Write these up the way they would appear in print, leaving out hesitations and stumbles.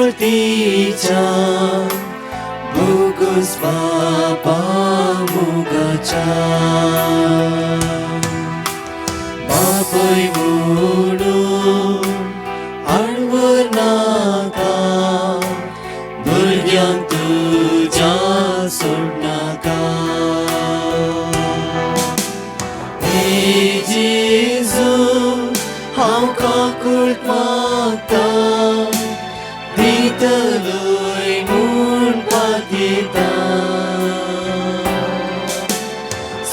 गतीच्या बोगस पापामुगाच्या बापय म्हणून आडवर नाका भुरग्यांक तुज्या सोडनाका हे जेजू हांव काकूट मागता दितलोय म्हूण पातयता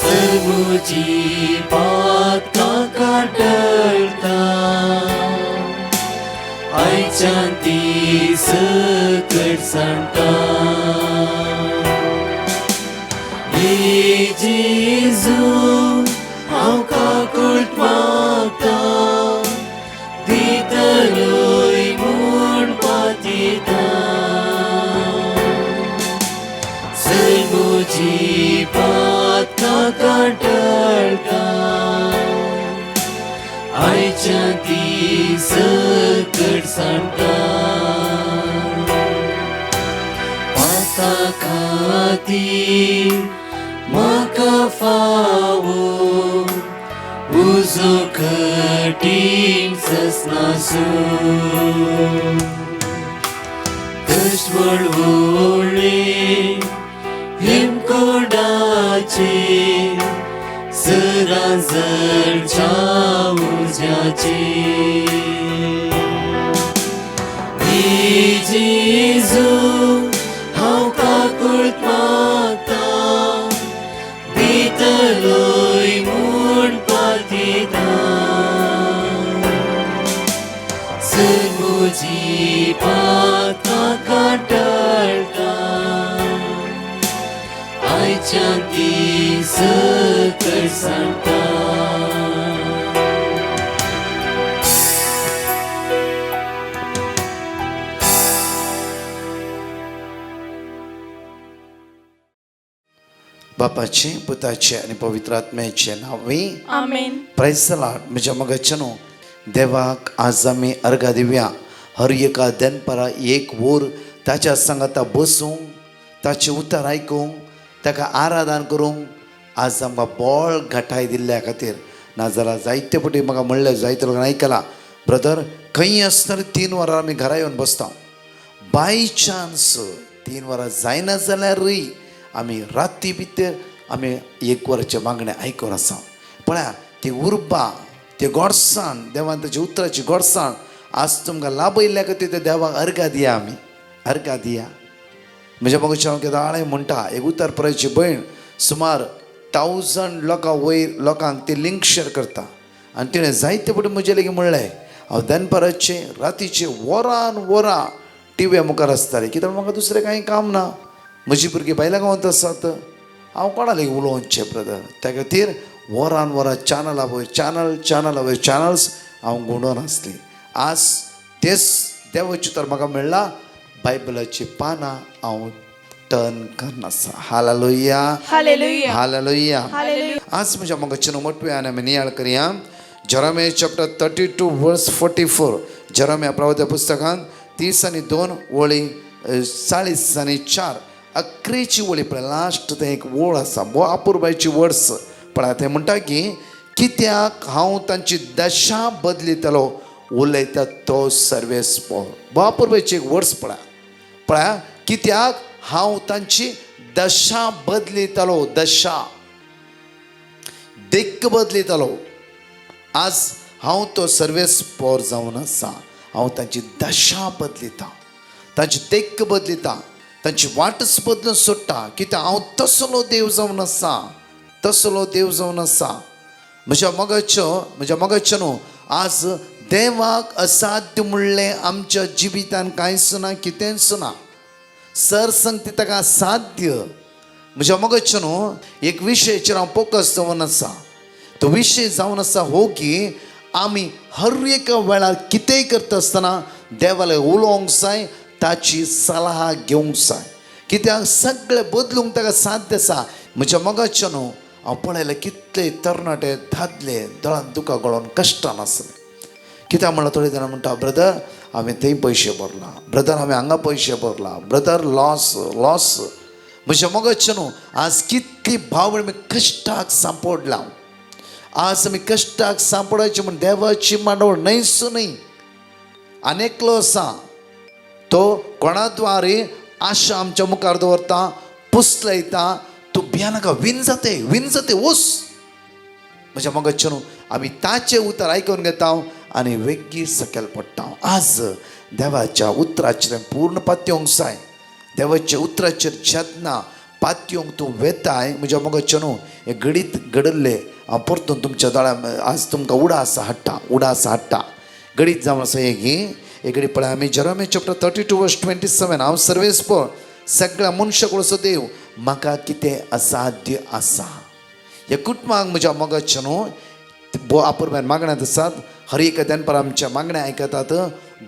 सर्वोची पात काका टळता आयच्यान ती सकट सांडटा हे जेजू हांव काकूट मागता दितलोय म्हूण पातयता सर्वोची पात काका टळटा आयच्यान ती सकट सांडटा पाता खातीर म्हाका फावो उजो कठीण ससनासू कश्ट व्हडले हिमकोडाचेर सरांजळच्या उज्याचेर हे जेजू हांव काकूट मागता दितलोय म्हूण पातयता सर्वोची पात काका टळटा आयच्यान ती सकट सांडटा बापाचे पुताचे आणि पवित्र आत्म्याचे नावे आमेन. Praise the Lord. म्हज्या मगचनो देवाक आज आमी अर्घा दिवया. हर एका दनपरा एक वोर ताच्या सांगाता बसूंक ताचे उतर आयकूंक ताका आराधन करूंक आज आमकां बोळ घटाय दिल्ल्या खातीर नाजाल्यार जायते फावटी म्हाका म्हणलें जायते लोकांनी आयकलां ब्रदर खंय आसतना 3 वरां आमी घरा येवन बसता बाय चान्स 3 वरां जायना जाल्यारूय आमी राती भितर आमी 1 वराचे मागणें आयकून आसा. पळया ती उर्बा ते गोडसाण देवान ताची उतराची गोडसाण आज तुमकां लाभयल्ल्या खातीर ते देवाक अर्घा दिया. आमी अर्घा दिया. म्हज्या मगच्या हांव केदाळे म्हणटा एक उतर पुरायची भयण सुमार 1000 लोकां वयर लोकांक ती लिंक शेअर करता आनी तिणें जायते फावटी म्हजे लेगीत म्हणलें हांव दनपाराचे रातीचे वरान वरां टिव्या मुखार आसतालें कित्याक म्हाका दुसरें कांय काम ना. म्हजी भुरगीं भायल्या गांवांत आसात हांव कोणा लेगीत उलोवचें ब्रदर. त्या खातीर वरान वरां चॅनला वयर चॅनल्स हांव गुंडोवन आसली. आज तेच देवाची तर म्हाका मेळ्ळा बायबलाची पानां हांव टर्न करनासा. हालेलुया हालेलुया हालेलुया. हालेलुया. आज म्हज्या मगचें मोटव्यान आमी नियाळ करया. जेरेमिया चॅप्टर 32 वर्स 44. जेरेमिया प्रवाद्या पुस्तकांत 32 वळी 40 आनी 4 अकरेची वळी पळय लास्ट तें एक वळ आसा बो अपुरबायची वर्स पळय तें म्हणटा की कित्याक हांव तांची दशा बदलितलो उलयता तो सर्वेस्पो. बो अपुरबायची एक वर्स पळया कित्याक हांव तांची दशा बदलितलो. दशा देख बदलितलो. आज हांव तो सर्वेस्पोर जावन आसा. हांव तांची दशा बदलिता तांची देख बदलिता तांची वाटच बदलून सोडटा कित्याक हांव तसलो देव जावन आसा. तसलो देव जावन आसा. म्हज्या मगच्यो न्हू आज देवाक असाध्य म्हणलें आमच्या जिवितान कांयच ना कितेंच ना. सरसंगती ताका साध्य. म्हज्या मगच्यो न्हू एक विशयाचेर हांव फोकस दवरून आसा. तो विशय जावन आसा हो की आमी हर एका वेळार कितेंय करता आसतना देवाले उलोवंक जाय ताची सलाह घेवंक जाय कित्याक सगळें बदलूंक ताका साध्य आसा. म्हज्या मगच्यो न्हू हांव पळयलें कितले तरणाटे दादले दोळान दुकां गळोवन कश्टान आसले. कित्याक म्हणल्यार थोडे जाणां म्हणटा ब्रदर हांवें थंय पयशे भरला, ब्रदर हांवें हांगा पयशे भरला, ब्रदर लॉस लॉस. म्हजे मोगतचे न्हू, आज कितली भाव आमी कश्टाक सांपडला. आज आमी कश्टाक सांपडायचे म्हण देवाची मांडवळ न्हयच न्हय. आनेकलो आसा तो कोणा द्वारे आशा आमच्या मुखार दवरता, पुसलयता. तूं भियानाका, विन जाते वस. म्हज्या मोगतचे न्हू, आमी ताचें उतर आयकून घेता आनी वेगळी सकयल पडटा. आज देवाच्या उतराचेर पूर्ण पातयेवंक जाय. देवाच्या उतराचेर जेन्ना पातयेवंक तूं वेताय, म्हज्या मोगतचे न्हू, हे घडीत घडल्ले हांव परतून तुमच्या दोळ्या आज तुमकां उडास हाडटा. घडीत जावन आसा हे घडी पळय. आमी जेरोमिया चॅप्टर 32:27 हांव सर्वेस पळय, सगळ्या मनशाक असो देव म्हाका कितें असाध्य आसा. हे कुटुंबाक म्हज्या मोगाचे न्हू आपुरब्यान मागण्यांत आसात. हर एक दनपार आमच्या मागण्या आयकतात.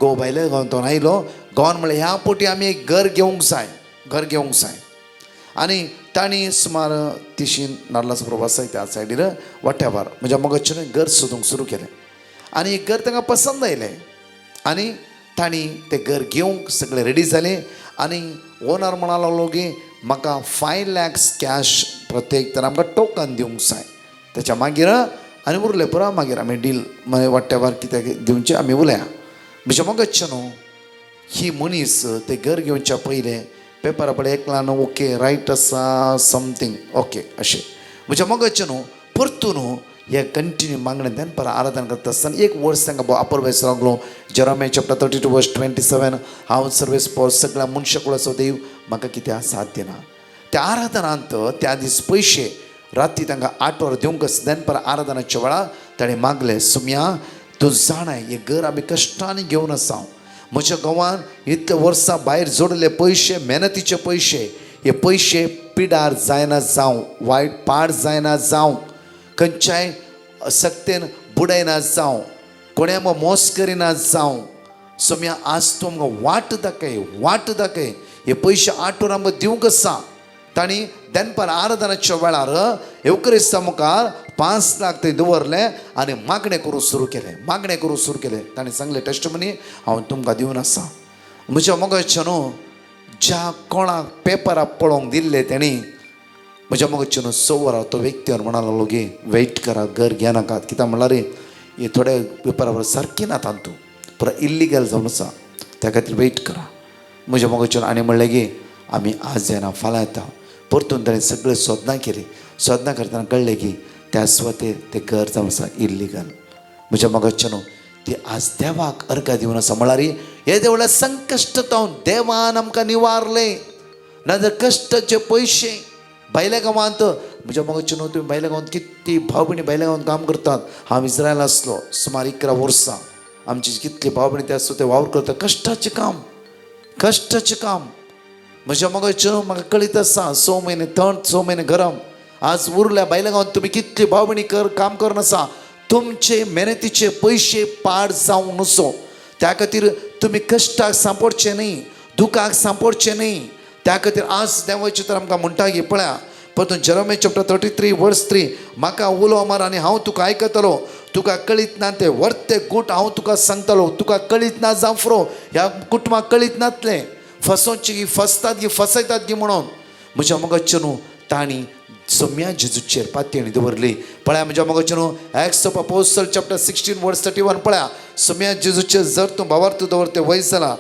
गो भायले गांवांतून आयलो, गांवान म्हणलें ह्या पोटी आमी एक घर घेवंक जाय. आनी तांणी सुमार 300 नाल्लाचो प्रवास आसा त्या सायडीर वाट्याभार म्हज्या मोगाचे घर सोदूंक सुरू केलें. आनी एक घर तांकां पसंद आयलें आनी तांणी तें घर घेवंक सगळें रेडी जालें. आनी ओनर म्हणूंक लागलो की म्हाका 5 lakhs कॅश प्रत्येक तर आमकां टोकन दिवंक जाय. तेच्या मागीर आनी उरलें पुरो मागीर आमी डील वाट्याभार कितें दिवचें आमी उलया. म्हज्या मोगाचे न्हू, ही मनीस तें घर घेवच्या पयलें पेपरा पळय एकल्यान ओके रायट आसा समथींग ओके अशें. म्हज्या मोगाचे न्हू, परतून हे कंटिन्यू मागणें दनपार आराधना करता आसतना एक वर्स तांकां आपुरबायस लागलो. जेरोमिया चॅप्टर 32:27 हांव सर्वेस पळय, सगळ्या मनशाक असो देव म्हाका कितें साध्य ना. त्या आराधनांत त्या दीस पयशे राती तांकां 8 वरां दिवंक दनपार आराधनाच्या वेळार ताणें मागलें, सुम्या तूं जाणाय हें घर आमी कश्टांनी घेवन आसा. म्हज्या गांवान इतले वर्सां भायर जोडले पयशे, मेहनतीचे पयशे, हे पयशे पिडार जायना जावं, वायट पाड जायना जावं, खंयच्याय सक्तेन बुडयना जावं, कोणें मोस करिना जावं. सुम्या आज तूं आमकां वाट दाखय. हे पयशे 8 वरां आमकां दिवंक आसा. तांणी दनपार आराधनाच्या वेळार एवकरिस्ता मुखार 5 लाख थंय दवरले आनी मागणें करूं सुरू केलें. ताणें सांगलें टेस्टमनी हांव तुमकां दिवन आसा. म्हज्या मोगाचे न्हू, ज्या कोणाक पेपरां पळोवंक दिल्ले तेणी म्हज्या मोगाचे न्हू 6 वरां तो व्यक्तीवर म्हणूंक लागलो की वेट करा, घर घेनाकात. कित्याक म्हणल्यार हे थोडे पेपरा सारकी नात तूं पुरो इल्लिगल जावन आसा, त्या खातीर वेट करा. म्हज्या मोगाचे आनी म्हणलें की आमी आज येना फाल्यां येता. परतून ताणें सगळें सोदनां केली. सोदनां करतना कळलें की त्या सुवातेर तें घर जावन आसा इल्लिगल. म्हज्या मोगाचे न्हू, ती आज देवाक अर्घ दिवन आसा. म्हळ्यार हे देवळ्या संकश्ट जावन देवान आमकां निवारलें. नाजाल्यार कश्टाचे पयशे भायल्या गांवांत म्हज्या मोगाचे न्हू, तुमी भायल्या गांवांत कितली भाव भयणी भायल्या गांवांत काम करतात. हांव इस्रायल आसलो सुमार 11 वर्सां. आमची कितली भाव भयणी ते आसता ते वावर करता. कश्टाचें काम. म्हज्या मोगाचे म्हाका कळीत आसा 6 म्हयने थंड 6 म्हयने गरम. आज उरल्या भायल्या गांवांत तुमी कितली भाव भयणी काम करन आसा. तुमचे मेहनतीचे पयशे पाड जावंक नसो. त्या खातीर तुमी कश्टाक सांपडचे न्ही, दुखाक सांपडचे न्ही. त्या खातीर आज देवाचे तर आमकां म्हणटा की पळया परतून जेरोमिया चॅप्टर 33:3 म्हाका उलो मार आनी हांव तुका आयकतलो. तुका कळीत ना ते वर्ते गूट हांव तुका सांगतलो. तुका कळीत ना जावफ्रो ह्या कुटुंबाक कळीत नातलें. फसोवची की फसतात की फसयतात की म्हणून. म्हज्या मोगाचे न्हू, तांणी सुम्या जेजूचेर पातयेणी दवरली. पळया म्हज्या मोगाचे न्हू, एक्ट्स ऑफ अपोस्टल्स चॅप्टर 16:31 पळया. सुम्या जेजूचेर जर तूं भावार्थ दवरते वयस जाला.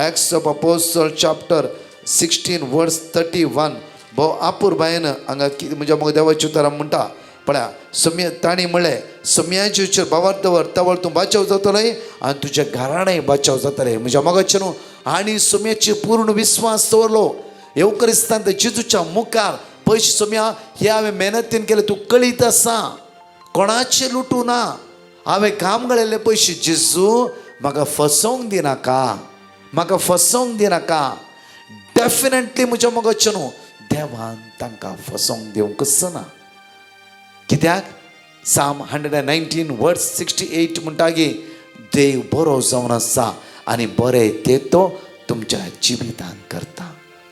एक्ट्स ऑफ अपोस्टल्स चॅप्टर 16:31 भोव आपुरबायेन हांगा म्हज्या मोग देवाचे उतारां म्हणटा. पळया सुम्या तांणी म्हणलें सुम्या जेजूचेर भावार्थ दवर, तवळ तूं बाचाव जातलें आनी तुज्या घराणें बाचाव जातलें. म्हज्या मोगाचे न्हू, आनी सुम्याचेर पूर्ण विश्वास दवरलो. एवकरिस्तांत जेजूच्या मुखार पयशे सुम्या हे हांवें मेहनतीन केले. तूं कळीत आसा कोणाचें लुटू ना. हांवें काम घालिल्ले पयशे जेजू म्हाका फसोवंक दिनाका. डेफिनेटली म्हज्या मोगाचे न्हू, देवान तांकां फसोवंक दिवंक ना. कित्याक साम 119:68 म्हणटा की देव बरो जावन आसा आनी बरें तें तो तुमच्या जिवितान करता.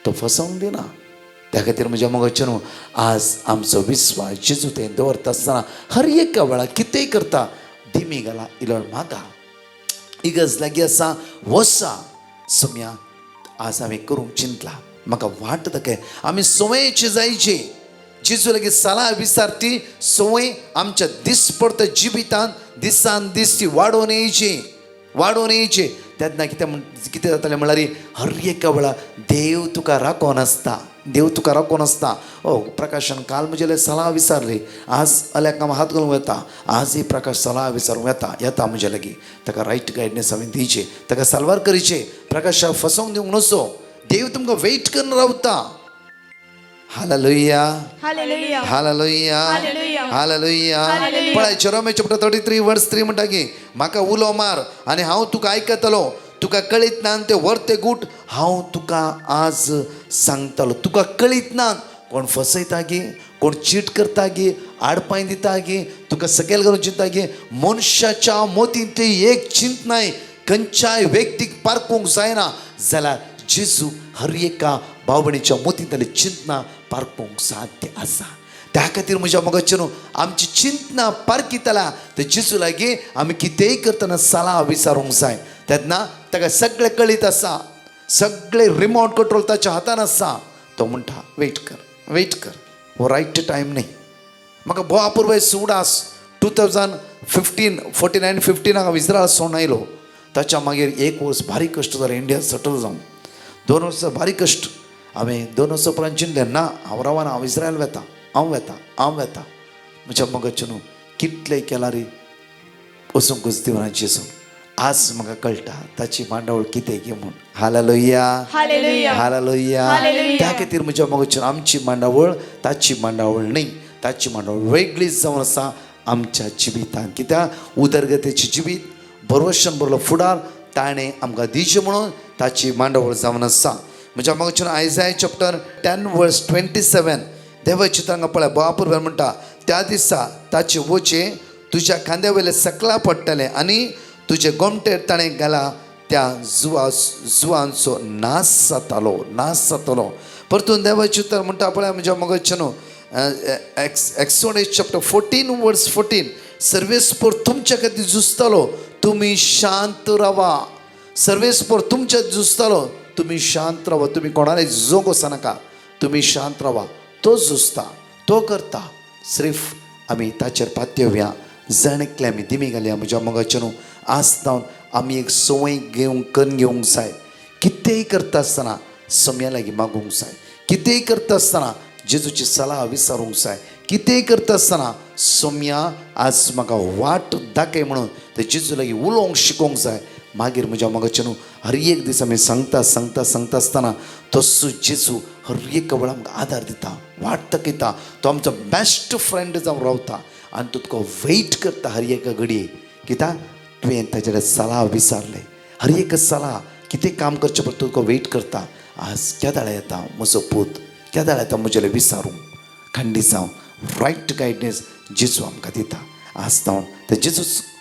तो फसोवंक दिना. त्या खातीर म्हज्या मोगाचे न्हू, आज आमचो विश्वास जेजू तें दवरता आसतना हर एका वेळार कितेंय करता. दिमी घाला, इलोड मागा. इगज लागीं आसा वसा सम्या आज हांवें करूंक चिंतला म्हाका वाटता काय आमी संवयेची जायची जेजू लागीं सलाह विचारती संवय आमच्या दिसपडत्या जिवितांत दिसान दीस ती वाडोवन येयची तेन्ना कितें जातालें म्हळ्यार हर एका वेळा देव तुका राखोन आसता ओ प्रकाशान काल म्हजे सलाह विचारली आज आल्याक हांव हात घालूंक येता आजय प्रकाश सलाह विचारूंक येता म्हजे लागीं ताका रायट गायडन्स हांवें दिवचें ताका साल्वार करीचें प्रकाशाक फसोवंक दिवंक नसो देव तुमकां वेट करून रावता hallelujah Hallelujah. Hallelujah Hallelujah. Hallelujah Hallelujah. पळय जेरोमी चॅप्टर 33 वर्स 3 म्हणटा की म्हाका उलो मार आनी हांव तुका आयकतलो तुका कळीत ना ते व्हरते गूट हांव तुका आज सांगतलो तुका कळीत ना कोण फसयता गे कोण चीट करता गे आडपांय दिता गे तुका सकयल घालून चिंता गे मनशाच्या मोतीन ते एक चिंत नाय खंयच्याय व्यक्तीक पारखूंक जायना जाल्यार जेजू हर एका भाव भयणीच्या मोतींतली चिंतना पारखूंक साध्य आसा त्या खातीर म्हज्या मोगाचें आमची चिंतना पारखीतला ते जेजू लागीं आमी कितेंय करतना सलाह विचारूंक जाय तेन्ना ताका सगळें कळीत आसा सगळे रिमोट कंट्रोल ताच्या हातान आसा तो म्हणटा वेट कर हो रायट टायम न्ही म्हाका भोव अपूर्व उडास 2015 हांव इस्रायल सोडून आयलो ताच्या मागीर एक वर्स भारी कश्ट जालें इंडिया सेटल जावन 2 वर्सां भारी कश्ट हांवें 2 वर्सां उपरांत चिंतलें ना हांव इस्रायल वेता म्हज्या मोगाचें न्हू कितलें केलां रे वचूंकूच देवराची वचून आज म्हाका कळटा ताची मांडावळ कितें गे म्हूण हालेलुया Hallelujah. Hallelujah Hallelujah. त्या खातीर म्हज्या मोगाचें आमची मांडावळ ताची मांडावळ न्ही ताची मांडावळ वेगळीच जावन आसा आमच्या जिवितांत कित्याक उदरगतीचें जिवीत बरोवशन बरोलो फुडार ताणें आमकां दिवचें म्हणून ताची मांडावळ जावन आसा म्हज्या मोगाचें आयझाया चॅप्टर 10 वर्स 27 देवाची तांकां पळय बापूर म्हणटा त्या दिसा ताचे वोचे तुज्या खांद्या वयले सकला पडटले आनी तुजे गोमटे ताणें घाला त्या जुवांचो नाश जातालो परतून देवाची उतर म्हणटा पळय म्हज्या मोगाचें एक्सोडस चॅप्टर 14 वर्स 14 सर्वेस्पर तुमच्या खातीर झुजतालो तुमी शांत रावा सर्वेस्पर तुमच्या झुजतालो तुमी शांत रावा तुमी कोणालाय झुजोंक वचनाका तुमी शांत रावा तो झुजता तो करता सिर्फ आमी ताचेर पातयेवया जाणेकले आमी दिमी घालया म्हज्या मोगाचें न्हू आज जावन आमी एक संवय घेवंक जाय कितेंय करता आसतना सम्या लागीं मागूंक जाय कितेंय करता आसतना जेजूची सलाह विचारूंक जाय कितेंय करता आसतना सम्या आज म्हाका वाट दाखय म्हणून ते जेजू लागीं उलोवंक शिकोवंक जाय मागीर म्हज्या मोगाचें न्हू हर एक दीस आमी सांगता आसतना तसो जेजू हर एक वेळा आमकां आदार दिता वाट दाखयता तो आमचो बेस्ट फ्रेंड जावन रावता आनी तो तुका वेट करता हर एका घडये कित्याक तुवें ताचे सलाह विचारले हर एक सलाह कितें काम करचें पडटा तुका वेट करता आज केदाळ येता म्हजो पूत केदाळ येता म्हजें विचारूंक खंडी जावं रायट गायडन्स जेजू आमकां दिता आज जावन ते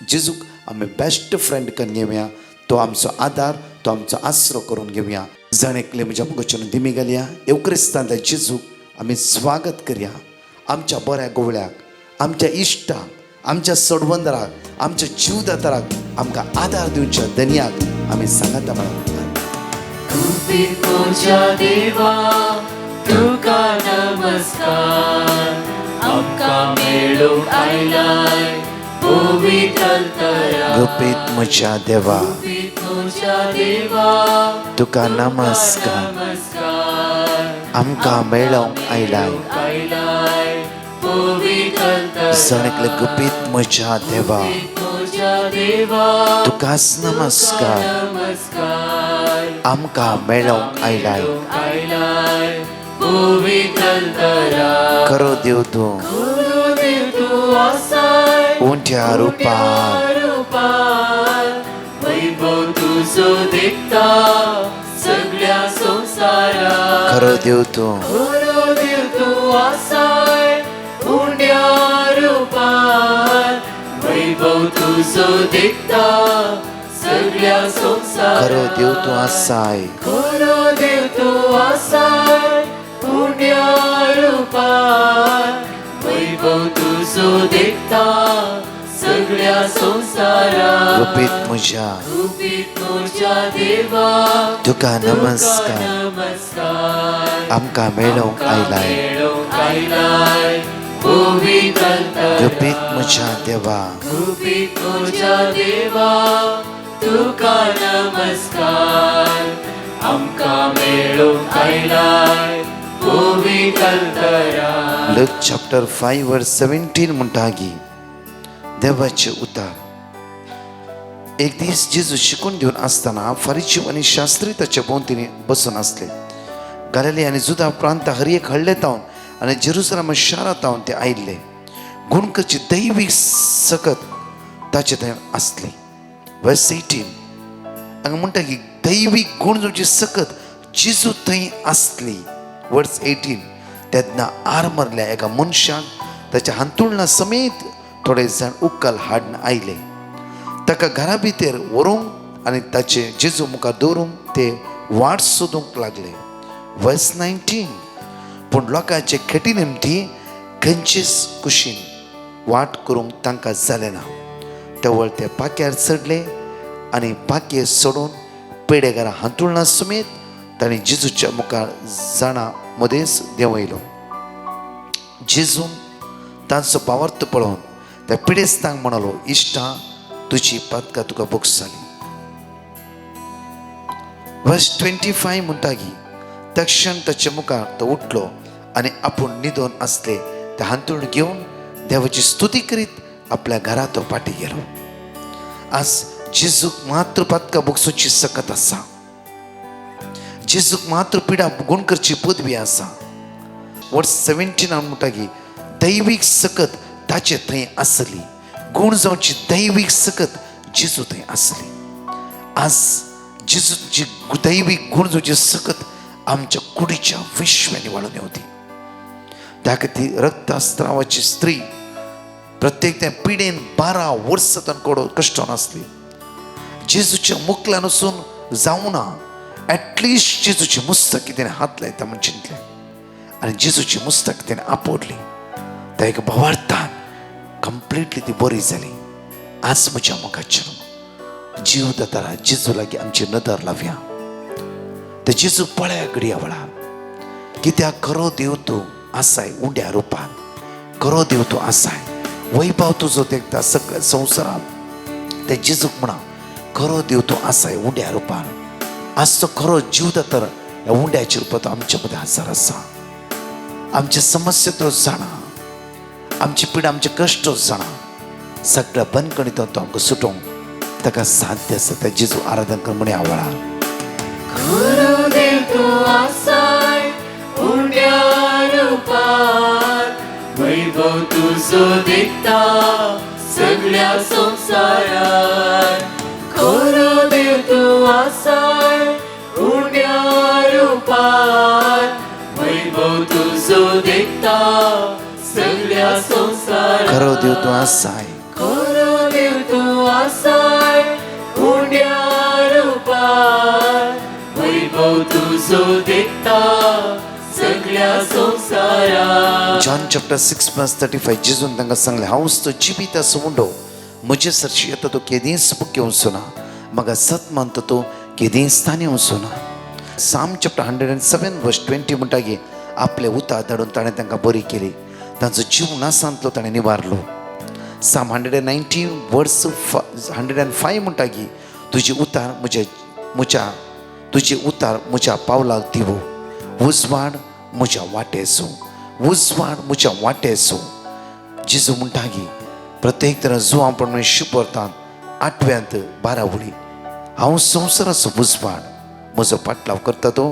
जेजूक आमी बेस्ट फ्रेंड करून घेवया तो आमचो आदार तो आमचो आसरो करून घेवया जणेकले म्हज्या मोगाचें दिमी घालया एवक्रिस्तांतल्या जेजूक आमी स्वागत करया आमच्या बऱ्या गोवळ्याक आमच्या इश्टाक आमच्या सोडवंदराक आमच्या जीवदाताराक आमकां आदार दिवच्या धन्याक आमी सांगता म्हणून कुपितोच्या देवा तुका नमस्कार आमकां मेळूंक आयलाय पवित्रतया गुपीत म्हज्या देवा कुपितोच्या देवा तुका नमस्कार आमकां मेळोंक आयलाय पवित्रतया जणेकले गुपीत म्हज्या देवा तुकाच नमस्कार आमकां मेळोंक आयलाय करो देव तूं उंट्या रुपार वैभव तुजो देखता सगळ्या संवसाराक खरो देव तूं आसाय उंड्या रुपार वैभव तुजो देखता सगळ्या संवसाराक खरो देव तूं आसाय खरो देव तूं आसाय उंड्या रुपार वैभव तुजो देखता सगळ्या संसारात कृपेत म्हज्या कृपेत म्हज्या देवा तुका नमस्कार नमस्कार आमकां मेळोवंक आयलाय मेळोवंक आयलाय पवित्रता कृपेत म्हज्या देवा कृपेत म्हज्या देवा तुका नमस्कार आमकां मेळोवंक आयलाय पवित्रता लूक चॅप्टर 5 वर्स 17 म्हणटा की देवाचे उतार. एक दीस जेजू शिकून घेवन आसतना फरीसी आनी शास्त्री ताचे भोंवतणी बसून आसले. गलिली आनी जुदा प्रांत हर एक हळ्ळे तावन आनी जेरुसलेम शारा तावन ते आयिल्ले. गुणकची दैवीक सकत ताचे थंय आसली. वर्स 18 हांगा म्हणटा की दैवीक गुण सकत जेजू थंय आसली. वर्स 18 तेन्ना आरमरल्या एका मनशाक ताच्या हांतुळणा समेत थोडे जाण उक्कल हाडून आयले. ताका घरा भितर व्हरूंक आनी ताचे जेजू मुखार दवरूंक ते वाट सोदूंक लागले. वर्स 19 पूण लोकांचे खेटी निमती खंयचेच कुशीन वाट करूंक तांकां जालें ना. तेवळ ते पाक्यार चडले आनी पाकये सोडून पेडेगारा हांतुळणा समेत तांणी जेजूच्या मुखार जाणा मदेंच देंवयलो. जेजून तांचो पावर्त पळोवन त्या पिडेस्तांक म्हणलो, इश्टा तुजी पातकां तुका बोक्स जाली. वर्स 25 म्हणटा की तक्षण ताच्या मुखार तो उठलो आनी आपूण न्हिदोन आसले ते हांतूळ घेवन देवाची स्तुती करीत आपल्या घरा तो पाटी गेलो. आज जेजूक मात्र पातकां बोगसूची सकत आसा. जेजूक मात्र पिडा गुण करची पदवी आसा. वर्स 17 म्हणटा की दैवीक सकत ताचे थंय आसली. गुण जावची दैवीक सकत जेजू थंय आसली. आज जेजूची दैवीक गुण जावची सकत आमच्या कुडीच्या विश्वांनी वाळून येवती. त्या खातीर रक्तस्त्रावाची स्त्री प्रत्येक त्या पिडेन 12 वर्सां तांकडो कश्टान आसली. जेजूच्या मुखल्यान वचून जावना ॲटलिस्ट जेजूची मुस्तक कितें हात लायता म्हण चिंतलें आनी जेजूची मुस्तक तेणें आपोडली. त्या एका भावार्थान कंप्लिटली ती बरी जाली. आज म्हज्या मुखाचेर जीव जाताना जेजू लागीं आमची नदर लावया. ते जेजू पळया घडया वेळार कित्याक खरो देव तूं आसाय उंड्या रुपान. खरो देव तूं आसाय. वैभव तुजो देखता सगळ्या संवसारांत ते जेजूक म्हणा खरो देव तूं आसाय उंड्या रुपान. आज तो खरो जीव तर ह्या उंड्याच्या रुपांत आमच्या मदें हजर आसा. आमचे समस्या तो जाणा, आमची पिडा आमचे कश्ट जाणा. सगळ्या बंदकणीतून तो आमकां सुटोवंक ताका साध्य आसा. त्या जेजू आराधन कर म्हणे आवळा. खरो देव तूं आसाय उंड्या रुपान वैभव तुजो देखता सगळ्या संवसारात. खरो देव तूं आसाय उंड्या रुपान वैभव तुजो देखता सगळ्या संवसारात. खरो देव तूं आसाय. खरो देव तूं आसाय उंड्या रुपान वैभव तुजो देखता सगळ्या संवसारात. जॉन चॅप्टर 6 वर्स 35 जेजून तांकां सांगलें, हांवूच तो जिवीत आसा उंडो. म्हजे सरशी येता तो केदींच मुख्य वचूना. म्हाका सत मानता तो केदींच तांणी वचूना. साम चॅप्टर 107 वर्स 20 म्हणटा की आपले उतार धाडून ताणें तांकां बरी केली. तांचो जीव नासांतलो ताणें निवारलो. साम 190 वर्स 105 म्हणटा की तुजे उतार तुजे उतार म्हज्या पावलाक दिवो. उजवाड म्हज्या वाटेचो. उजवाड म्हज्या वाटेचो. जेजू म्हणटा की प्रत्येक तरां जुवां प्रमाणे शिपरतात 8व्यांत 12 वळी. हांव संवसाराचो उजवाड. म्हजो पाटलाव करता तो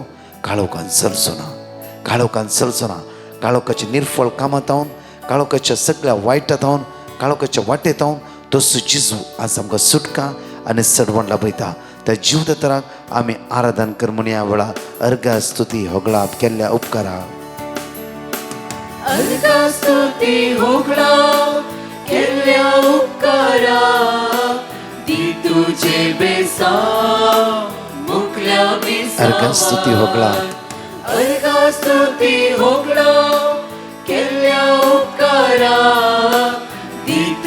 काळोखान चलचो ना. काळोखान चलचो ना. काळोखाच्या निर्फळ कामांतावन काळोखाच्या सगळ्या वायटांतावन काळोखाच्या वाटेतावन तसो जेजू आज आमकां सुटका आनी सडवण लाभयता. त्या जीवदतराक आमी आराधन कर म्हण ह्या वेळा अर्घा स्तुती होगळाप केल्ल्या उपकाराक. अर्घा स्तुती होगळाप केल्ल्या उपकाराक दी तुजे बेसांव मुखल्या मिसांवान. अर्घा स्तुती होगळाप. अर्घा स्तुती होगळाप केल्ल्या उपकाराक दी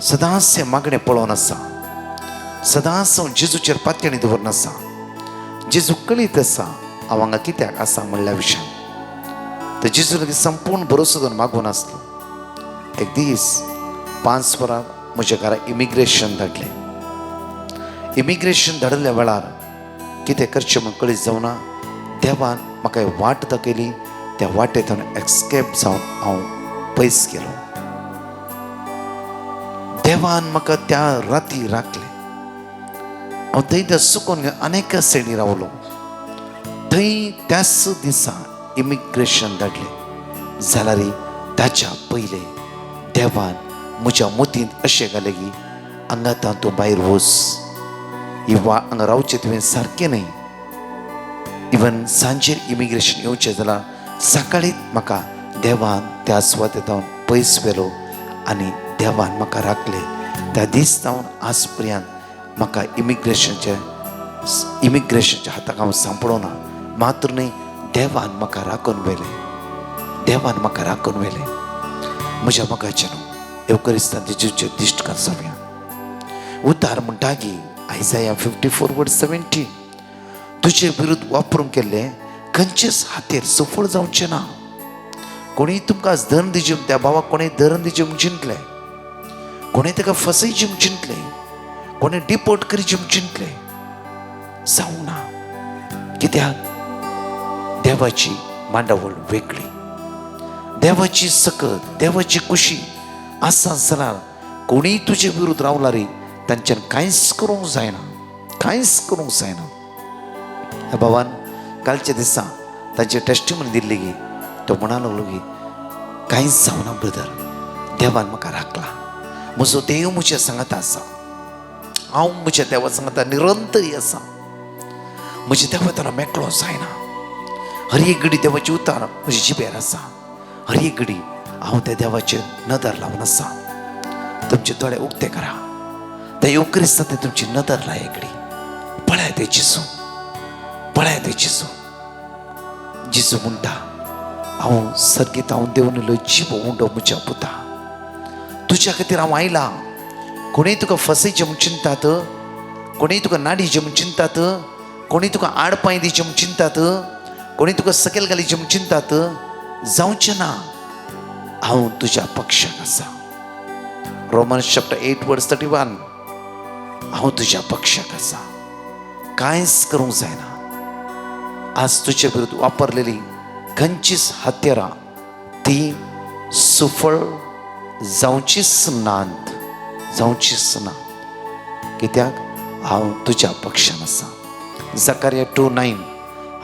सदांचे मागणे पळोवन आसा, सदांच जेजूचेर पातयणी दवरून आसा. जेजू कळीत आसा हांव हांगा कित्याक आसा म्हणल्या विशयान. तर जेजू लागीं संपूर्ण भरोसो दवरून मागून आसलो. एक दीस 5 वरां म्हज्या घरा इमिग्रेशन धाडलें. इमिग्रेशन धाडिल्ल्या वेळार कितें करचें म्हूण कळीत जावना. देवान म्हाका वाट दाखयली. त्या वाटेंतल्यान एक्सकेप जावन हांव पयस गेलो. देवान म्हाका त्या राती राखलें. हांव थंय सुकून अनेक सेणी रावलो. थंय त्याच दिसा इमिग्रेशन धाडलें जाल्यार ताच्या पयलें देवान म्हज्या मोतींत अशें घालें की हांगा तूं भायर वच. हांगा रावचें तुवें सारकें न्हय. इवन सांजेर इमिग्रेशन येवचें जाल्यार सकाळींच म्हाका देवान त्या सुवातेंत पयस व्हेलो आनी देवान म्हाका राखलें. त्या दीस जावन आज पर्यंत म्हाका इमिग्रेशनच्या हाताक हांव सांपळोना. मात्र न्हय, देवान म्हाका राखून व्हेलें. देवान म्हाका राखून व्हेलें. म्हज्या मोगाचें न्हू एवकरिस्तान जेजूचें दिश्ट करचोया. उतार म्हणटा की आयझाया 54:17 तुजे विरुद्ध वापरून केल्ले खंयचेच हातेर सफळ जावचें ना. कोणी तुमकां धन दिजें त्या भावाक कोणें धरण दिजें म्हूण चिंतलें, कोणें ताका फसयचें म्हूण चिंतलें, कोणें डिपोर्ट करचें म्हूण चिंतलें, जावं ना. कित्याक देवाची मांडावळ वेगळी, देवाची सकत, देवाची कुशी आसा जाल्यार कोणीय तुजे विरुद्ध रावला रे तांच्यान कांयच करूंक जायना, कांयच करूंक जायना. ह्या भावान कालच्या दिसा तांचे टेस्टिमनी दिल्ली की तो म्हणा लागलो की कांयच जावना ब्रदर, देवान म्हाका राखला. म्हजो देव म्हज्या सांगात आसा. हांव म्हज्या देवा सांगात निरंतरी आसा. म्हज्या देवा मेकळो जायना. हर एक घडी देवाची उतार म्हज्या जिबेर आसा. हर एक घडी हांव त्या देवाचेर नदर लावन आसा. तुमचे दोळे उक्ते करा. त्या येवकरिस्तान तुमची नदर लाय. एक घडी पळय ते जेजू, पळय ते जेजू. जेजू म्हणटा हांव सर्गेत हांव देवन येयलो जीव उंडो म्हज्या पुता. तुज्या खातीर हांव आयला. कोणीय तुका फसयचें म्हूण चिंतात, कोणीय तुका नाडिचें म्हूण चिंतात, कोणी तुका आडपांय दिचें म्हूण चिंतात, कोणी तुका सकयल घालीचें म्हूण चिंतात, जावचें ना. हांव तुज्या पक्षाक आसा. रोमन्स चॅप्टर 8:31 हांव तुज्या पक्षाक आसा. कांयच करूंक जायना. आज तुजे विरुद्ध वापरलेली खंयचीच हत्यारां ती सफळ जावचीच नात, जावचीच ना. कित्याक हांव तुज्या पक्षान आसा. जकार्या 2:9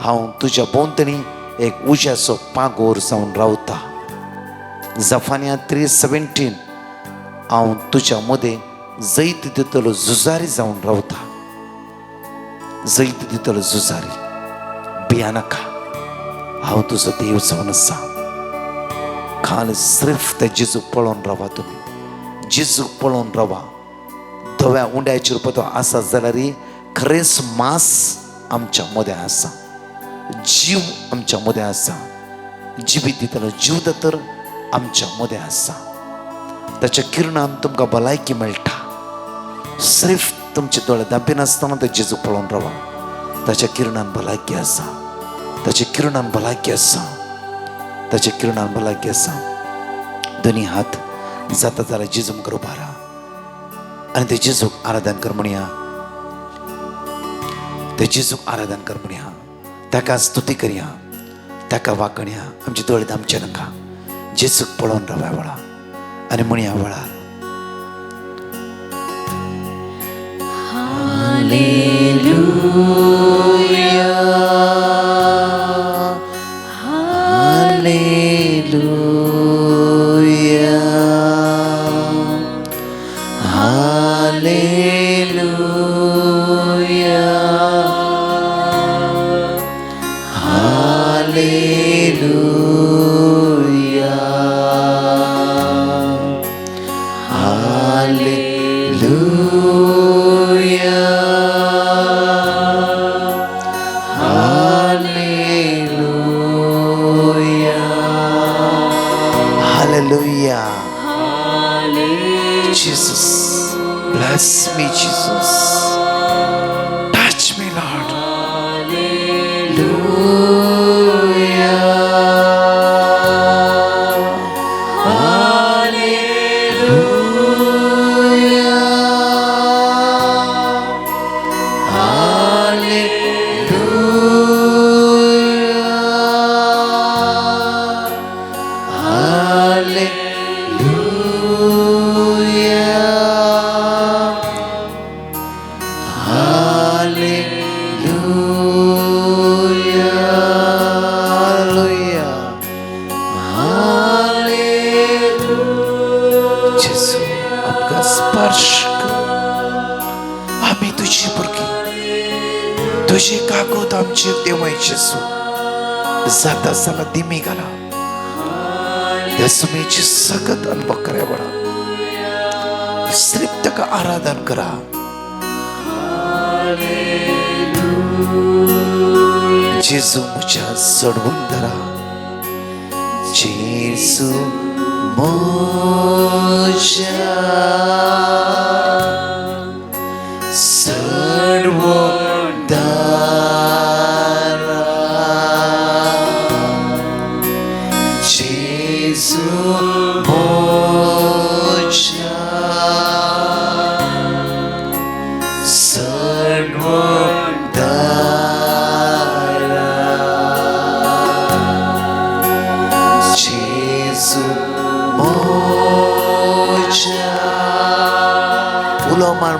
हांव तुज्या भोंवतणी एक उज्याचो पागोर जावन रावता. जफानिया 3:17 हांव तुज्या मदें जैत दितलो झुजारी जावन रावता. जैत दितलो झुजारी. भियानाका, हांव तुजो देव जावन आसा. खाल सिर्फ ते जेजू पळोवन रावा. तुमी जेजू पळोवन रावा. धव्या उंड्याचेर पळय तो आसा जाल्यार खरेंच मांस आमच्या मदें आसा, जीव आमच्या मदें आसा. जिवीत दितलो जीवदातर आमच्या मदें आसा. ताच्या किरणान तुमकां भलायकी मेळटा. सिर्फ तुमचे दोळे धांपी नासतना ते जेजू पळोवन रावा. ताच्या किरणान भलायकी आसा. ताच्या किरणान भलायकी आसा. ताच्या किरणान भलायकी आसा. दोनी हात जाता जाल्यार जेजू मुखार उबा राहा आनी ते जेजूक आराधन कर म्हणया. ते जेजूक आराधन कर म्हणया. ताका स्तुती करया, ताका वाकणया. आमचे दोळे धांपचे नाका. जेजूक पळोवन रावा वेळा आनी म्हणया वेळार Jesus. कोत आमचे देव येशू जाता साला दिमी घाला दसमीची सगत अनुभव करा बडा सिर्फ तका आराधन करा जेजू मुझ्या सडवून धरा जेजू मुझ्या सडवून धरा जेजू मुझ्या सडवून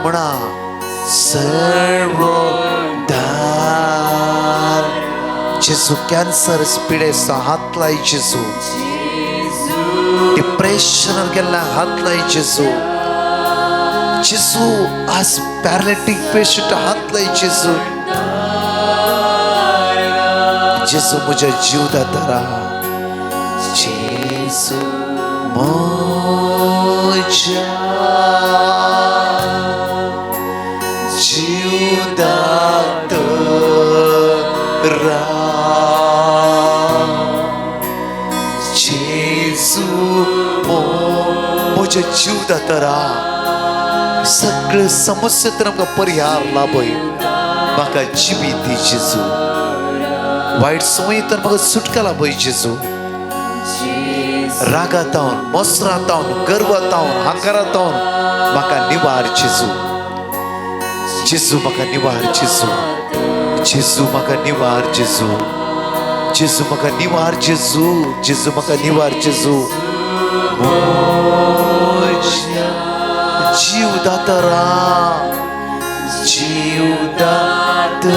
म्हणा सर्वदार जेसू कॅन्सर पिडेसा हात लाई जेसू डिप्रेशन गेला हात लाई जेसू जेसू आज पॅरालिटिक पेशंट हात लाई जेसू जेसू मुझे जीव दाता जेसू मुझे मुझे जीव दाता सगळे समस्या तर आमकां परिहार लाभय म्हाका जिवीत दी जेजू वायट संवय तर म्हाका सुटका लाभय जेजू रागातावन मोसरातावन गर्वातावन हांकारातावन म्हाका निवार जेजू जेजू म्हाका निवार जेजू जेजू म्हाका निवार जेजू जेजू म्हाका निवार जेजू जेजू म्हाका निवार जेजू जीव दातारा जीव दातारा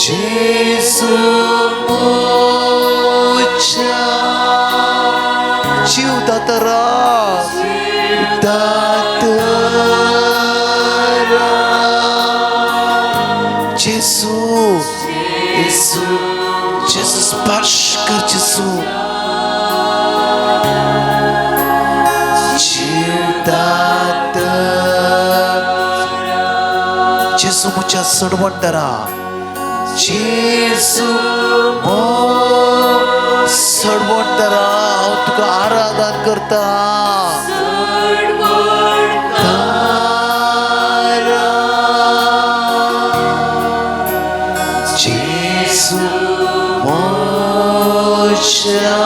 जेजू मुझ्या जीव दातारा दातारा जेजू येसू जेजू स्पर्श कर जेजू जेसू मुझ्या सडवण धरा जेसू सडवण धरा हांव तुका आराधन करता जेसू मुझ्या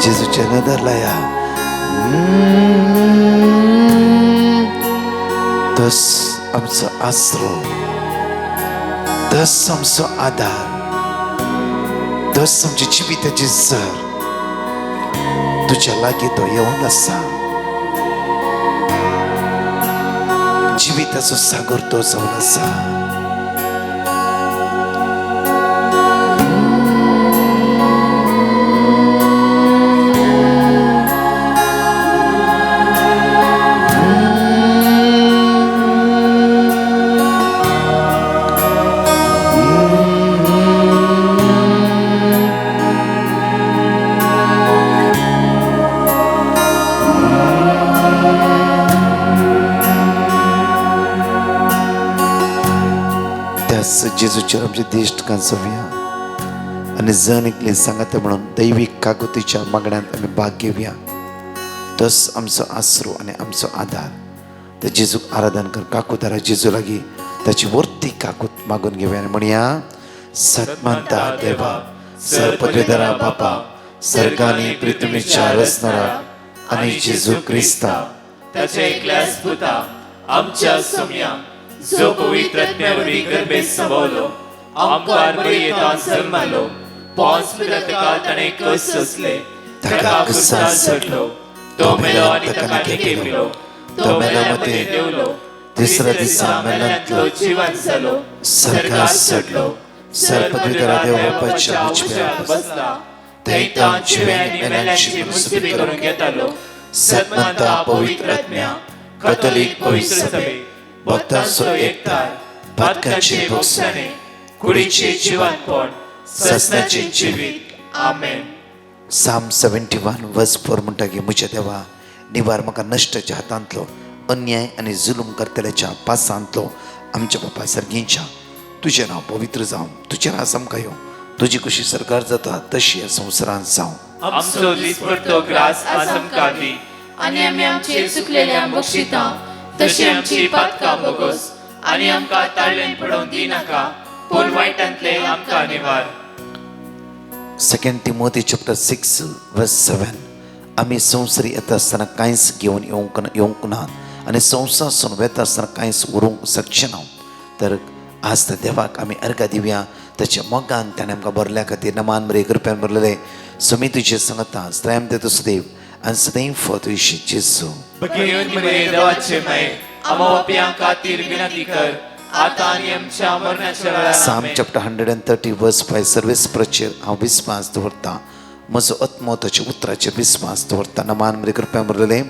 जेजूच्या नदरला या तोच आमचो आसरो तोच आमचो आधार तोच आमच्या जिविताची झर तुझ्या लागीं तो येवन आसा जिविताचो सागर तो जावन आसा जेजूचेर आमचे दिश्ट कांचोवया आनी जण एकले सांगात म्हणून दैवीक काकुतीच्या मागण्यांत आमी भाग घेवया तोच आमचो आसरो आनी आमचो आधार त्या जेजूक आराधन कर. काकू तारा जेजू लागी त्याची वरती काकूत मागून घेऊया आणि म्हणूया, सत्मंता देवा सर्वपदवीधरा बापा सर्गानी पृथ्वीच्या रचणारा आणि जेजू ख्रिस्ता त्याच्या एकल्यास पुता आमच्या सोम्या जो पवित्रत्म्यावरी गर्भे सबवलो आमकार बरयेता जन्मलो पॉन्स पिलाताका ताणे कस सोसले ताका कुसार चढलो तो मेलो आणि ताका केलो तो मेल्यामध्ये देवलो तिसऱ्या दिसा मेल्यांतलो जीवन जालो सर्गास चढलो सर्वपदवीधरा देव बापाच्या उजव्यार बसला थंय जिव्यांनी मेल्यांची मुसबी करून घेतालो. सत्मंता पवित्र आत्म्या कॅथोलिक पवित्र सभे भक्तांचो एकठांय पातकांचे भोगसाणे कुडीचे जिवनपण ससनाचे जिवीत आमेन. साम 71 वर्स 4 म्हणटा की, म्हज्या देवा निवार म्हाका नश्टाच्या हातांतलो अन्याय आनी जुलूम करतल्याच्या पासांतलो आमच्या बापा सर्गींच्या तुजें नांव पवित्र जावं, तुजें रास आमकां येवं, तुजी कशी सरकार जाता तशी ह्या संवसारांत जावं. आमचो दिसपडतो ग्रास आज आमकां दी आणि आम्ही आमचे चुकलेल्या बक्षिता तशी आमची पातका बोगोस आणि आमकां ताळ्यान पडोवन दिनाका पूण वायटांतले आमकां निवार. 2 Timothy chapter 6 verse 7. आम्ही संवसारी येता आसतना कांयच घेवन येवंक नात आनी संवसारासून वेता आसतना कांयच उरूंक शकचे ना. तर आज त्या देवाक आमी अर्घा दिवया. त्याच्या मोगान ताणें आमकां भरल्या खातीर नमान बरे कृप्यान भरलेले सुमी तुजे सांगता स्त्रयम ते सुदैव आनी सदैव तुयशी जेजू. भगिनी मरे देवाचे माये आमोवप्यां खातीर विनंती कर आता आनी आमच्या मरणाच्या वेळार साम आमेन. चॅप्टर 130 वर्स 5. सर्वेस्पराचेर हांव विस्वास दवरता, म्हजो आत्मो ताच्या उतराचेर विस्वास दवरता. नमान बरे कृप्यान भरलेले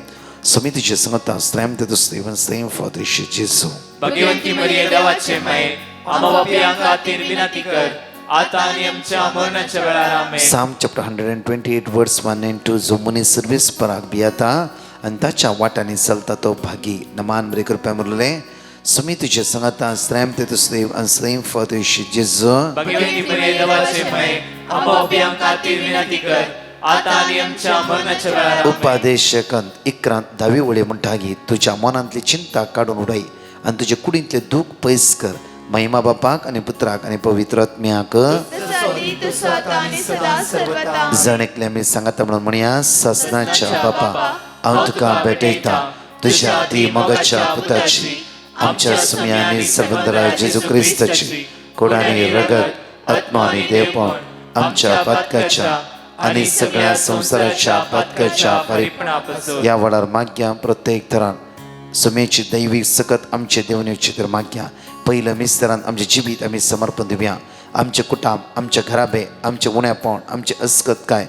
सुमी तुजे सांगता स्त्रयम ते सुदैव आनी सदैव तुयशी जेजू. भगवंती मरिये देवाचे माये आमोवप्यां खातीर विनंती कर आता आनी आमच्या मरणाच्या वेळार आमेन. साम चॅप्टर 128 वर्स 1 and 2. जो मनीस सर्वेस्पराक भियेता आनी ताच्या वाटांनी चलता तो भागी. नमान बरे कृप्यान भरलेले सुमी तुजे सांगता स्त्रयम ते सुदैव आनी सदैव तुयशी जेजू. भगवंती मरिये देवाचे माये आमोवप्यां खातीर विनंती कर आता आनी आमच्या मरणाच्या वेळार आमेन. उपदेशकांत 11 वळी म्हणटा की, तुज्या मनांतली चिंता काडून उडय आनी तुजे कुडींतले दूख पयस कर. महिमा बापाक आनी पुत्राक आनी पवित्र आत्म्याक तसाली तू स्वतः आणि सदा सर्वदा. जण एकले आमी सांगता म्हणून म्हणया, ससनाच्या बापा हांव तुका भेटयता तुज्या ती मोगाच्या पुताची आमच्या सुम्या आनी सर्वंदरा जेजू क्रिस्ताची कोडानी रगत आत्मा आनी देवपण आमच्या पातकाच्या आनी सगळ्या संवसाराच्या पातकाच्या परिपणापासून या वडार माग्या. प्रत्येक तरान सुमेची दैवीक सकत आमचे देवनेची तर माग्या. पहिलं मिस्तरान आमचे जिवीत आमी समर्पण दिवया. आमचे कुटाम, आमचे घराबे, आमचे उणेपण, आमचे अस्कत काय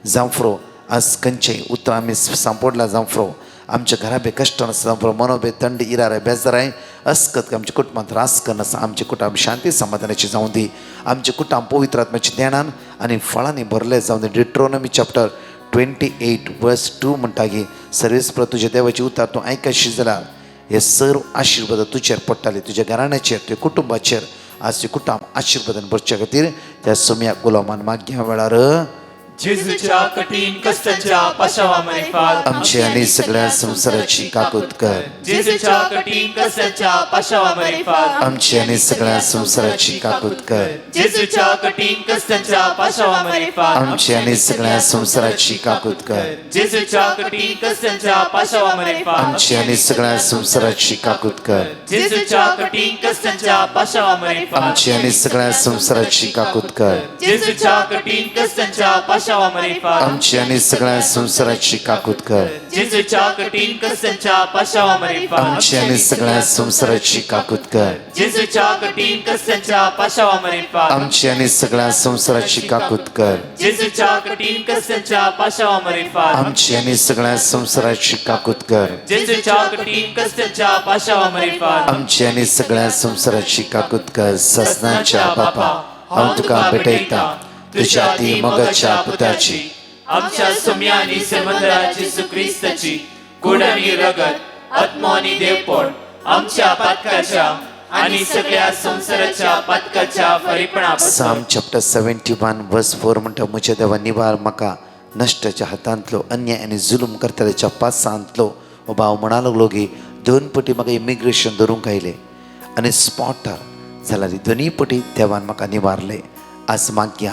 जांफ्रो आज खंयचेय उतर आमी सांपडला जांफ्रो आमच्या घराबे कश्ट जांफ्रो मनोबे थंड इरारे बेजाराय अस्कत आमच्या कुटुंबात रास करनासा. आमचे कुटुंब शांती समाधानाची जावं दी. आमचे कुटुंब पवित्र आत्म्याच्या ज्ञानान आनी फळांनी भरले जावं दी. डिट्रोनॉमी चॅप्टर 28 वर्स 2 म्हणटा की, सर्वेस्पर तुझ्या देवाची उतार तूं आयकशी जाल्यार हे सर्व आशिर्वाद तुजेर पडटाले, तुज्या घराण्याचेर, तुज्या कुटुंबाचेर. आज ते कुटुंब आशिर्वादान भरचे खातीर त्या सुम्या गुलामान माग्या वेळार जेजूच्या कठीण कष्टाच्या पाशावामध्ये फाल आमची आनी सगळ्या संवसाराची काकूत कर. जेजूच्या कठीण कष्टाच्या पाशावामध्ये फाल आमची आनी सगळ्या संवसाराची काकूत कर. जेजूच्या कठीण कष्टाच्या पाशावामध्ये फाल आमची आनी सगळ्या संवसाराची काकूत कर. जेजूच्या कठीण कष्टाच्या पाशावामध्ये फाल आमची आनी सगळ्या संवसाराची काकूत कर. जेजूच्या कठीण कष्टाच्या पाशावामध्ये फाल आमची आनी सगळ्या संवसाराची काकूत कर. जेजूच्या कठीण कष्टाच्या पाशावामध्ये फाल आमची आनी सगळ्या संवसाराची काकूत कर. जेजूच्या कठीण कष्टाच्या पाशावामध्ये फाल आमची आनी सगळ्या संवसाराची काकूत कर. जेजूच्या कठीण कष्टाच्या पाशावामध्ये फाल आमची आनी सगळ्या संवसाराची काकूत कर. जेजूच्या कठीण कष्टाच्या पाशावामध्ये फाल आमची आनी सगळ्या संवसाराची काकूत कर. जेजूच्या कठीण कष्टाच्या पाशावामध्ये फाल आमची आनी सगळ्या संवसाराची काकूत कर. ससनाच्या बापा हांव तुका भेटयता तुज्या ती मोगाच्या पुताची आमच्या सोम्या आणि सर्वंदराची सुख्रिस्ताची कूड आणि रगत आत्मा आणि देवपण आमच्या पातकाच्या आणि सगळ्या संसाराच्या पातकाच्या फरीपणापासून. साम चॅप्टर 71 वर्स 4 म्हणटा, म्हज्या देवा निवार म्हाका नश्टाच्या हातांतलो अन्याय आनी जुलूम करतल्याच्या पासांतलो. हो भाव म्हणा लागलो की, 2 पटी म्हाका इमिग्रेशन धरूंक आयले आनी स्पॉटार जाल्यार दोनी पटी देवान म्हाका निवारले. आज मागया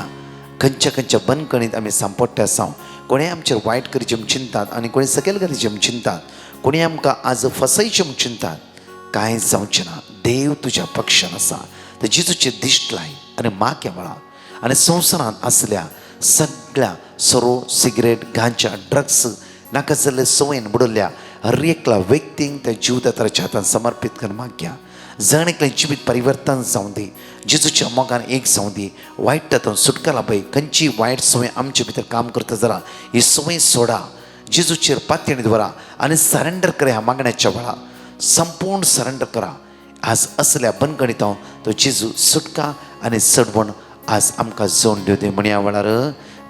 खंयच्या खंयच्या बंदखणींत आमी सांपडटे आसा. कोणें आमचेर वायट करचें म्हूण चिंतात आनी कोणें सकयल घालचें म्हूण चिंतात. कोणीय आमकां आज फसयचें म्हूण चिंतात. कांय जावचें ना. देव तुज्या पक्षान आसा. तर जेजूचेर दिश्ट लाय आनी मागया वेळा. आनी संवसारांत आसल्या सगळ्या सरो सिगरेट गांजा ड्रग्स नाका जाल्ले संवयेन बुडल्या हर एकल्या व्यक्तींक त्या जीवदात्याच्या हातान समर्पीत करून मागया. जण एकलें जिवीत परिवर्तन जावं दी. जेजूच्या मोगान एक जावं दी. वायट तातूंत सुटका लाभय. खंयची वायट संवय आमचे भितर काम करता जाल्यार ही संवय सोडा. जेजूचेर पातयेन दवरा आनी सरेंडर करा. ह्या मागण्याच्या वेळा संपूर्ण सरेंडर करा. आज असल्या बंदखणींत तो जेजू सुटका आनी सडवण आज आमकां जोडून दिवं दी. म्हणया वेळार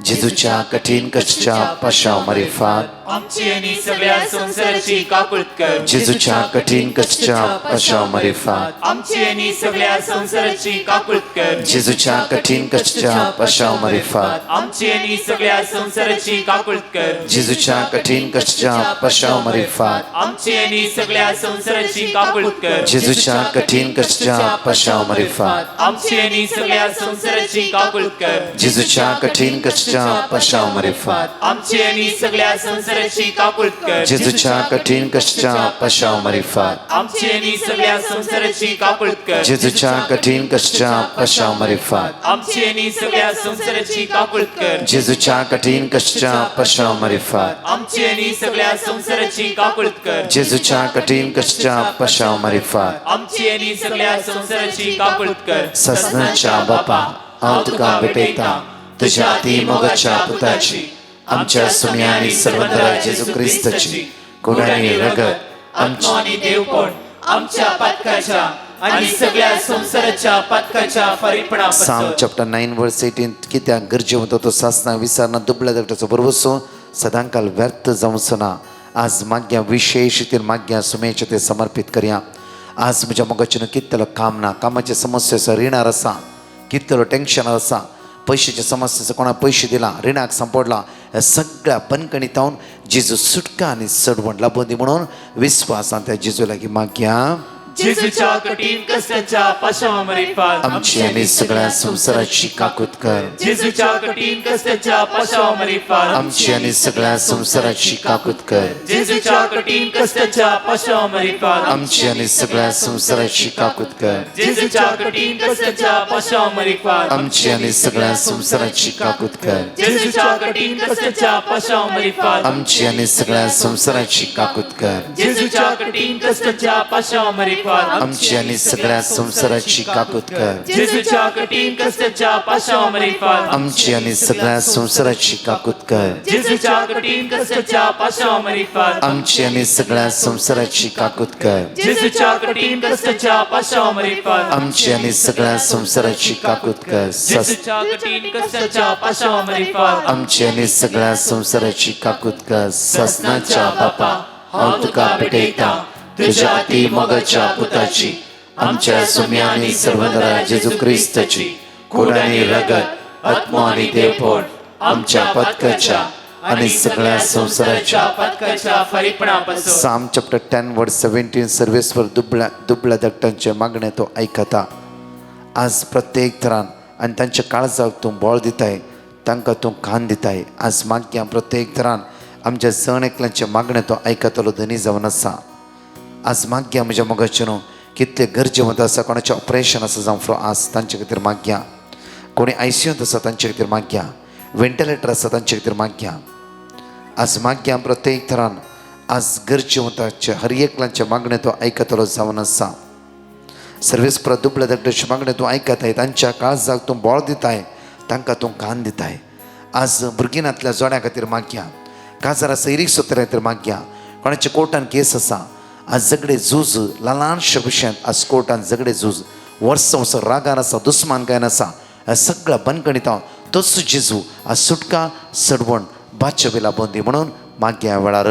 जेजूच्या कठीण कश्टाच्या पाशाव मारिफात आमची आनी सगळ्या संसाराची काकूळट कर. जेजूच्या कठीण कश्टाच्या पाशाव मारिफात आमची आनी सगळ्या संसाराची काकूळट कर. जेजूच्या कठीण कश्टाच्या पाशाव मारिफात आमची आनी सगळ्या संसाराची काकूळट कर. जेजूच्या कठीण कश्टाच्या पाशाव मारिफात आमची आनी सगळ्या संसाराची काकूळट कर. जेजूच्या कठीण कश्टाच्या पाशाव मारिफात आमची आनी सगळ्या संसाराची काकूळट कर. जेजूच्या कठीण कश्टाच्या पाशाव मारिफात आमची आनी सगळ्या संसाराची काकूळट कर. जेजूच्या कठीण कश्टाच्या पाशाव मारिफात आमची आनी सगळ्या संसाराची काकूळट कर. जेजूच्या कठीण कश्टाच्या पाशाव मारिफात आमची आनी सगळ्या संसाराची काकूळट कर. जेजूच्या कठीण कश्टाच्या पाशाव मारिफात आमची आनी सगळ्या संसाराची काकूळट कर. जेजूच्या कठीण कश्टाच्या पाशाव मारिफात आमची आनी सगळ्या संसाराची काकूळट कर. ससनाच्या बापा हांव तुका भेटयता तुज्या अति मोगाच्या पुताची आमच्या सुम्या आनी सर्वंतरा जेजू क्रिस्ताची कूड आनी रगत आत्मा आनी देवपण आमच्या पातकाच्या आनी सगळ्या संसाराच्या पातकाच्या फरीपणा साम चॅप्टर 9 वर्स 18 कित्याक गरजेवंत तो सासना विसारना दुबळ्या धाकट्याचो बरोबसो सदांकाल व्यर्थ जावचो ना. आज माग्या विशेष रितीन माग्या सुमेचे ते समर्पित करया. आज म्हज्या मोगाचें कितलो काम ना. कामाचे समस्या आसा. रिणार आसा. कितलो टेन्शन आसा. पयशाच्या समस्येचो कोणा पयशे दिला रिणाक सांपडला. ह्या सगळ्या बंदखणींतावन जेजू सुटका आनी सडवण लाभून दी म्हणून विस्वासान त्या जेजू लागीं मागया. जेजूच्या कठीण कश्टाच्या पाशाव मारिफात आमची आनी सगळ्या संसाराची काकूत कर. जेजूच्या कठीण कश्टाच्या पाशाव मारिफात आमची आनी सगळ्या संसाराची काकूत कर. जेजूच्या कठीण कश्टाच्या पाशाव मारिफात आमची आनी सगळ्या संसाराची काकूत कर. जेजूच्या कठीण कश्टाच्या पाशाव मारिफात आमची आनी सगळ्या संसाराची काकूत कर. जेजूच्या कठीण कश्टाच्या पाशाव मारिफात आमची आनी सगळ्या संसाराची काकूत कर. जेजूच्या कठीण कश्टाच्या पाशाव मारिफात आमची आनी सगळ्या संसाराची काकूत कर. जेजूच्या कठीण कश्टाच्या पाशाव मारिफात आमची आनी सगळ्या संसाराची काकूत कर. जेजूच्या कठीण कश्टाच्या पाशाव मारिफात आमची आनी सगळ्या संसाराची काकूत कर. जेजूच्या कठीण कश्टाच्या पाशाव मारिफात आमची आनी सगळ्या संसाराची काकूत कर. जेजूच्या कठीण कश्टाच्या पाशाव मारिफात आमची आनी सगळ्या संसाराची काकूत कर. ससनाच्या बापा हांव तुका भेटयता तुज्या अति मोगाच्या पुताची आमच्या सुम्या आनी सर्वंतरा जेजू क्रिस्ताची कूड आनी रगत आत्मा आनी देवपण आमच्या पतकाच्या आनी सगळ्या संसाराच्या पातकाच्या फरीपणा पासून साम चॅप्टर 10 वर्स 17 सर्वेस्वर दुबळ्या धाकट्यांचे मागणे तो आयकता. आज प्रत्येक तरान आनी तांच्या काळजाक तूं बळ दिताय. तांकां तूं खान दिताय. आज मागया प्रत्येक तरान आमच्या जण एकल्यांचे मागणे तो आयकतलो धनी जावन आसा. आज मागया म्हज्या मोगाचें कितले गरजेवंत आसा. कोणाचें ऑपरेशन आसा जावं फ्रो आज तांचे खातीर मागया. कोणी आयसीयूंत आसा तांचे खातीर मागया. वेंटिलेटर आसा तांचे खातीर मागया. आज मागया प्रत्येक तरान आज गरजेवंताचे हर एकल्यांचे मागणे तो आयकतलो जावन आसा. सर्वेस्परा दुबळ्या धाकट्याचे मागणे तूं आयकताय. तांच्या काळजाक तूं बळ दिताय. तांकां तूं खान दिताय. आज भुरगिनांतल्या जोड्या खातीर मागया. काजारा सैरीक सोत्र्या खातीर मागया. कोणाचे कोर्टान केस आसा. आज झगडे झूज ल्हानशा विशयांत आज कोर्टान झगडे झूज वर्सां वर्सां रागान आसा. दुस्मानकायेन आसा. ह्या सगळ्या बंदखणींत तोच जेजू आज सुटका सडवण बादच्या वेला बंदी म्हणून मागया वेळार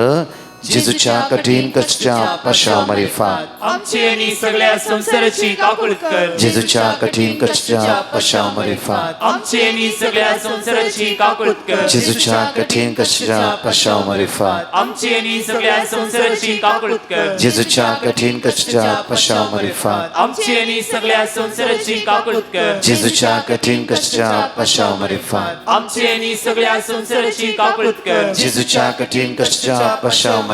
जेजूच्या कठीण कष्टाच्या पश्चामारीफात आमची आणि सगळ्या संसाराची काकूळत कर. जेजूच्या कठीण कष्टाच्या पश्चामारीफात आमची आणि सगळ्या संसाराची काकूळत कर. जेजूच्या कठीण कष्टाच्या पश्चामारीफात आमची आणि सगळ्या संसाराची काकूळत कर. जेजूच्या कठीण कष्टाच्या पश्चामारीफात आमची आणि सगळ्या संसाराची काकूळत कर. जेजूच्या कठीण कष्टाच्या पश्चामारीफात आमची आणि सगळ्या संसाराची काकूळत कर. जेजूच्या कठीण कष्टाच्या पश्चामारीफात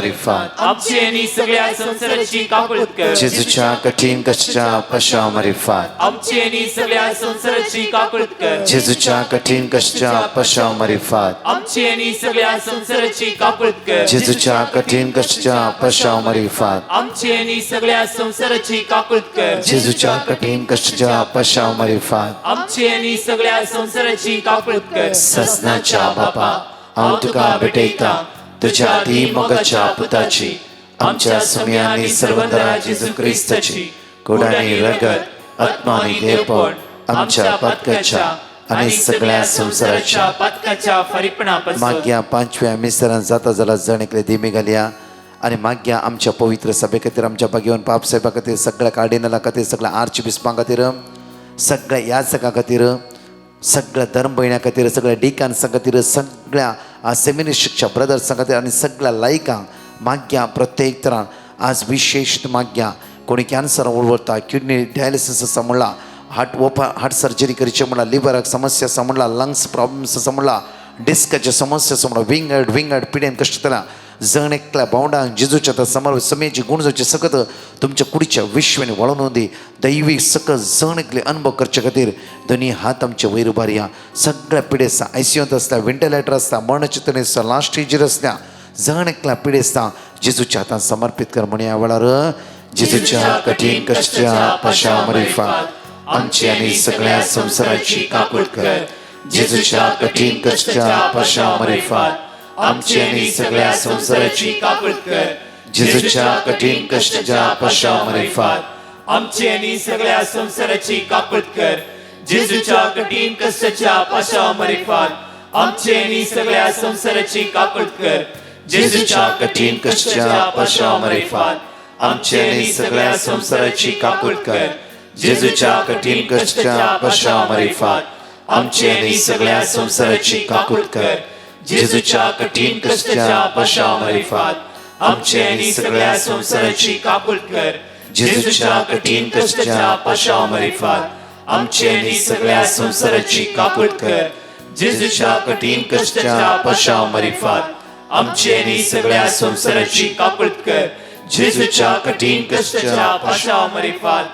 आमची आणि सगळ्या संसाराची काकूळत कर. जेजूच्या कठीण कष्टाच्या पश्चामारीफात आमची आणि सगळ्या संसाराची काकूळत कर. जेजूच्या कठीण कष्टाच्या पश्चामारीफात आमची आणि सगळ्या संसाराची काकूळत कर. जेजूच्या कठीण कष्टाच्या पश्चामारीफात आमची आणि सगळ्या संसाराची काकूळत कर. जेजूच्या कठीण कष्टाच्या पश्चामारीफात आमची आणि सगळ्या संसाराची काकूळत कर. ससनाच्या बापा हांव तुका भेटयता तुझ्या मोगाच्या पुताची आमच्या सुम्यांनी सर्वंतरा जेजू क्रिस्ताची कुडानी रगत आत्मानी देवपण आमच्या पदकाच्या आणि सगळ्या संसाराच्या पदकाच्या फरीपणापासून माग्या पांचव्या मिसरान जाता जाल्यार जण एकले दिमी घालया आणि माग्या आमच्या पवित्र सभे खातीर आमच्या भगवान पाप साहेबा खातीर सगळ्या कार्डिनला खातीर सगळ्या आर्च बिस्पां खातीर सगळ्या याजकां खातीर सगळ्या धर्म भयण्यां खातीर सगळ्या डिकान्सां खातीर सगळ्या सेमिनिस्टच्या ब्रदर्सां खातीर आनी सगळ्या लायकांक माग्या प्रत्येक तरान आज विशेष माग्या कोणी कॅन्सर उरता किडनी डायलिसीस आसा म्हणला हार्ट सर्जरी करचे म्हणला लिव्हराक समस्या आसा म्हणला लंग्स प्रॉब्लेम्स आसा म्हणला डिस्काचे समस्या आसा म्हणला विंगड पिडेन कश्ट जाल्या जण एकल्या भावंडांक जेजूच्या त्या समोर समेची गुण जावचे सकत तुमच्या कुडीच्या विश्वानी वळून दी दैवी सकत जण एकले अनुभव करचे खातीर दोनी हात आमचे वयर उबारया सगळ्या पिडे आसा आयसीयूंत आसता व्हेंटिलेटर आसता मरणचितनी आसता लास्ट स्टेजीर आसता जण एकल्या पिडे आसता जेजूच्या हातान समर्पित कर म्हण ह्या वेळार जेजूच्या कठीण कश्टाच्या पश्चामारीफात आमची आनी सगळ्या संसाराची काकूळट कर जेजूच्या कठीण कश्टाच्या पश्चामारीफात आमची आनी सगळ्या संसाराची काकूळट कर जेजूच्या कठीण कश्टाच्या पश्चामारीफात आमची आणि सगळ्या संसाराची काकूळट कर. जेजूच्या कठीण कष्टाच्या पश्चामारीफात आमची आणि सगळ्या संसाराची काकूळट कर. जेजूच्या कठीण कश्टाच्या पश्चामारीफात आमची आनी सगळ्या संसाराची काकूळट कर जेजूच्या कठीण कश्टाच्या पश्चामारीफात आमची आनी सगळ्या संसाराची काकूळट कर जेजूच्या कठीण कष्टाच्या पश्चामारीफात आमची आनी सगळ्या संसाराची काकूळट कर जेजूच्या कठीण कष्टाच्या पश्चामारीफात आमची आनी सगळ्या संसाराची काकूळट कर जेजूच्या कठीण कष्टाच्या पश्चामारीफात आमची आनी सगळ्या संसाराची काकूळट कर जेजूच्या कठीण कष्टाच्या पश्चामारीफात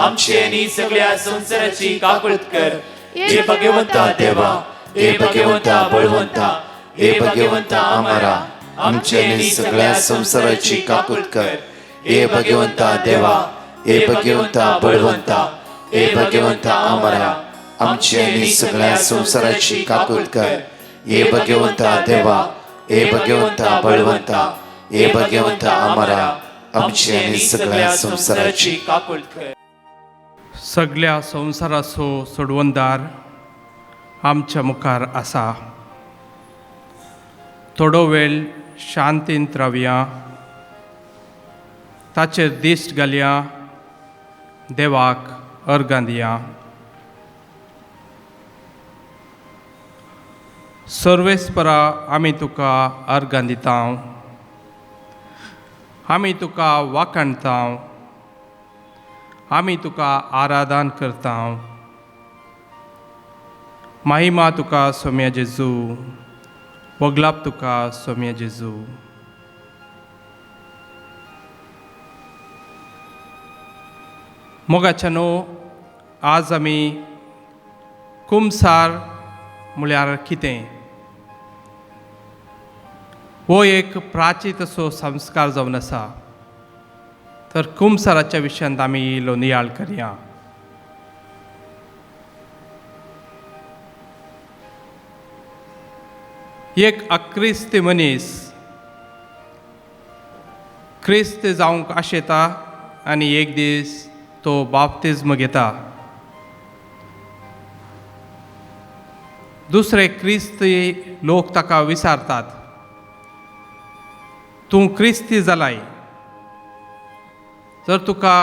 आमची आनी सगळ्या संसाराची काकूळट कर. हे भगवंता देवा हे भगवंता बळवंता हे भगवंता आमारा आमची आनी सगळ्या संसाराची काकूळट कर. हे भगवंता देवा हे भगवंता बळवंता हे भगवंता आमारा आमची आनी सगळ्या संसाराची काकूळट कर. हे भगवंता देवा हे भगवंता बळवंता हे भगवंता आमारा आमची आनी सगळ्या संसाराची काकूळट कर. सगळ्या संवसाराचो सोडवंदार आमच्या मुखार आसा. थोडो वेळ शांतींत रावया ताचेर दिश्ट घालया देवाक अर्गां दिया. सर्वेस्परा आमी तुका अर्गां दिता आमी तुका वाखाणता आमी तुका आराधन करता. महिमा तुका सोम्या जेजू वगलाप तुका सोम्या जेजू. मोगाच्यानो आज आमी कुमसार म्हळ्यार कितें हो एक प्राचीत असो संस्कार जावन आसा. तर कुमसाराच्या विशयांत आमी इल्लो नियाळ करया. एक अक्रिस्त मनीस क्रिस्त जावंक आशेता आनी एक दीस तो बाप्तिस्म घेता. दुसरे क्रिस्ती लोक ताका विचारतात तूं क्रिस्ती जालाय, जर तुका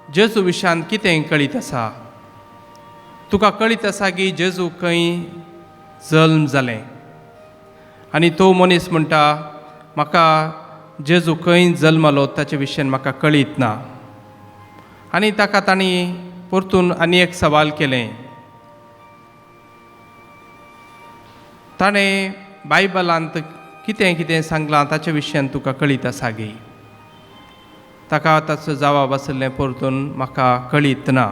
जेजू विशयान कितें कळीत आसा, तुका कळीत आसा की जेजू खंय जल्म जालें, आनी तो मनीस म्हणटा म्हाका जेजू खंय जल्मलो ताचे विशयान म्हाका कळीत ना. आनी ताका तांणी परतून आनी एक सवाल केलें. ताणें बायबलांत कितें कितें सांगलां ताचे विशयान तुका कळीत आसा गे. ताका ताचो जवाब आसलें परतून म्हाका कळीत ना.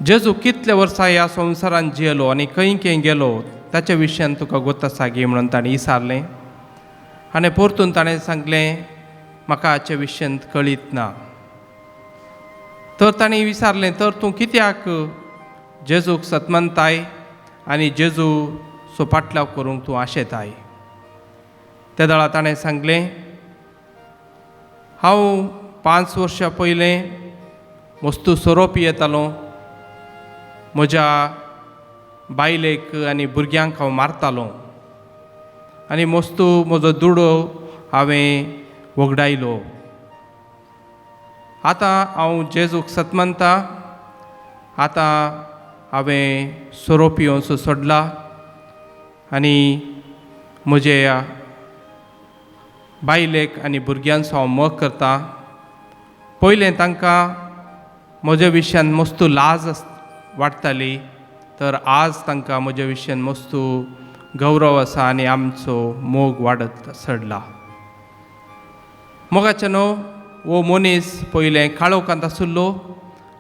जेजू कितले वर्सां ह्या संवसारांत जियेलो आनी खंय खंय गेलो ताच्या विशयान तुका गोत आसा गे म्हणून ताणें विचारलें. आनी परतून ताणें सांगलें म्हाका हाचे विशयान कळीत ना. तर ताणें विचारलें तर तूं कित्याक जेजूक सतमनताय आनी जेजू सो पाटलाव करूंक तूं आशेताय. त्या वेळार ताणें सांगलें हांव 5 वर्सां पयलें वस्तू सोरोप येतालो, म्हज्या बायलेक आनी भुरग्यांक हांव मारतालो आनी मस्तू म्हजो दुडो हांवें वगडायलो. आतां हांव जेजूक सतमनता, आतां हांवें सोरोप येवचो सोडला आनी म्हजे बायलेक आनी भुरग्यांचो हांव मोग करता. पयलें तांकां म्हज्या विशयान मस्तू लाज वाडटाली, तर आज तांकां म्हज्या विशयान मस्तू गौरव आसा आनी आमचो मोग वाडत चडला. मोगाचें न्हू, हो मनीस पयलें काळोखांत आसुल्लो,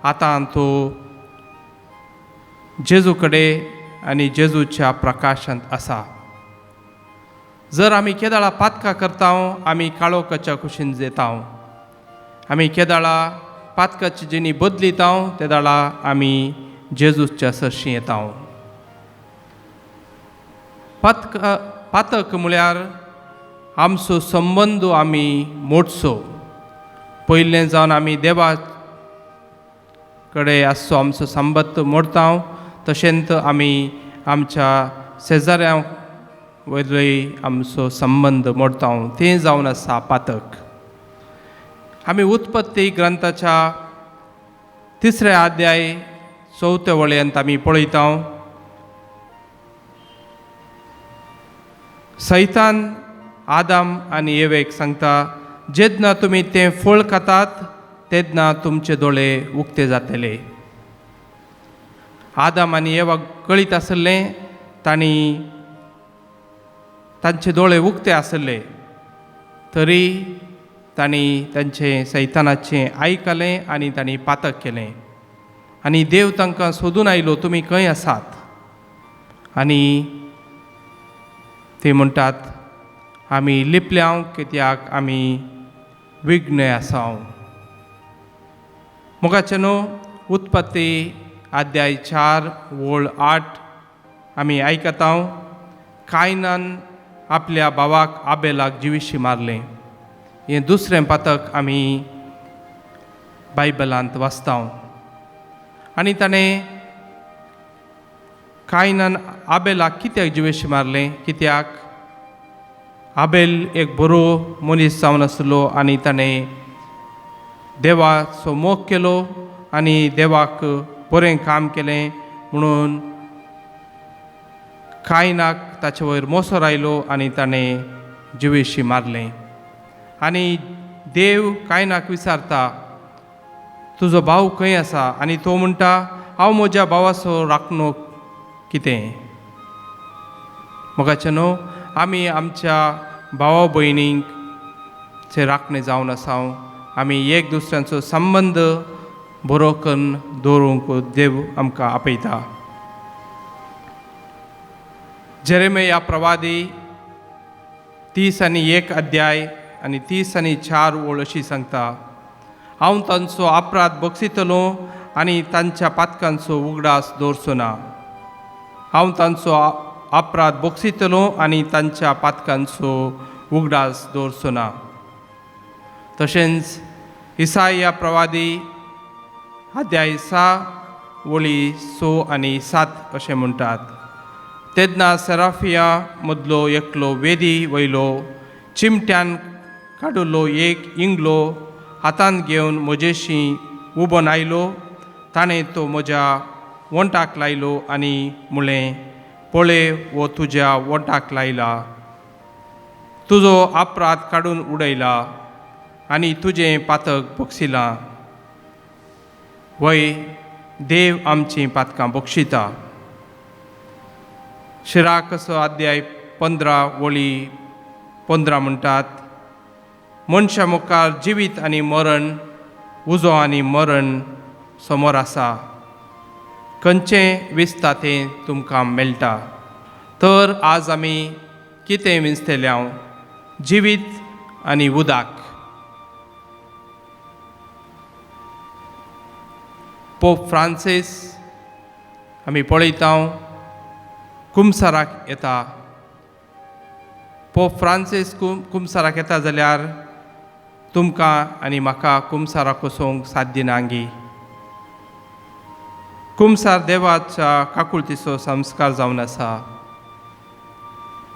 आतां तो जेजू कडेन आनी जेजूच्या प्रकाशांत आसा. जर आमी केदाळा पातकां करता आमी काळोखाच्या कुशीन जेता. आमी केदाळा पातकाची जिणी बदलिता त्या दाळा आमी जेजूच्या सरशी येता. पातक म्हळ्यार आमचो संबंद आमी मोडचो. पयलें जावन आमी देवा कडेन आसचो आमचो संबंद मोडता, तशेंच आमी आमच्या शेजाऱ्यां वयलोय आमचो संबंद मोडता. तें जावन आसा पातक. आमी उत्पत्ती ग्रंथाच्या 3ऱ्या अध्याय 4थ्या वळ्यांत आमी पळयता. सैतान आदाम आनी एवेक सांगता जेन्ना तुमी तें फळ खातात तेन्ना तुमचे दोळे उक्ते जातले. आदाम आनी एवाक कळीत आसलें तांचे दोळे उक्ते आसले, तरी तांणी तांचें सैतानाचें आयकलें आनी तांणी पातक केलें. आनी देव तांकां सोदून आयलो तुमी खंय आसात. आनी ते म्हणटात आमी लिपल्या कित्याक आमी विघ्न आसा. मोगाचें न्हू, उत्पत्ती अध्याय 4 वळ 8 आमी आयकता. कायनान आपल्या भावाक आबेलाक जिवीशी मारलें. हें दुसरें पातक आमी बायबलांत वाचता. आनी ताणें कायनान आबेलाक कित्याक जिवीशी मारलें, कित्याक आबेल एक बरो मनीस जावन आसलो आनी ताणें देवाचो मोग केलो आनी देवाक बरें काम केलें म्हणून कायनाक ताचे वयर मोसोर आयलो आनी ताणें जिवीशी मारलें. आनी देव कायनाक विचारता तुजो भाव खंय आसा, आनी तो म्हणटा हांव म्हज्या भावाचो राखणो कितें. मोगाचें न्हू, आमी आमच्या भावा भयणींक चे राखणे जावन आसा. आमी एक दुसऱ्यांचो संबंद बरो करून दवरूंक देव आमकां आपयता. जेरेमिया प्रवादी 30:1 अध्याय आनी 30:4 वळ अशी सांगता. हांव तांचो अपराध बक्षितलो आनी तांच्या पातकांचो उगडास दवरचो ना. हांव तांचो अपराध बक्षितलो आनी तांच्या पातकांचो उगडास दवरचो ना. तशेंच इसाया प्रवादी अध्याय 6 वळी 6 आनी 7 अशें म्हणटात. तेन्ना सेराफिया मदलो एकलो वेदी वयलो चिमट्यान काडुल्लो एक इंगलो हातान घेवन म्हजेशी उबोन आयलो. ताणें तो म्हज्या वंटाक लायलो आनी म्हळें, पळय वो तुज्या वंटाक लायला, तुजो अपराध काडून उडयला आनी तुजें पातक बक्षिलां. वय देव आमचीं पातकां बक्षिता. शिराकसो अध्याय 15 वळी 15 म्हणटात, मनशा मुखार जिवीत आनी मरण, उजो आनी मरण समोर आसा. खंयचें विस्ता तें तुमकां मेळटा. तर आज आमी कितें विंचतले? जिवीत आनी उदक. पोप फ्रांसीस आमी पळयता कुमसाराक येता. पोप फ्रांसीस कुमसाराक येता जाल्यार तुमकां आनी म्हाका कुमसाराक वचोंक साध्य नांगी. कुमसार देवाच्या काकुळतीचो संस्कार जावन आसा.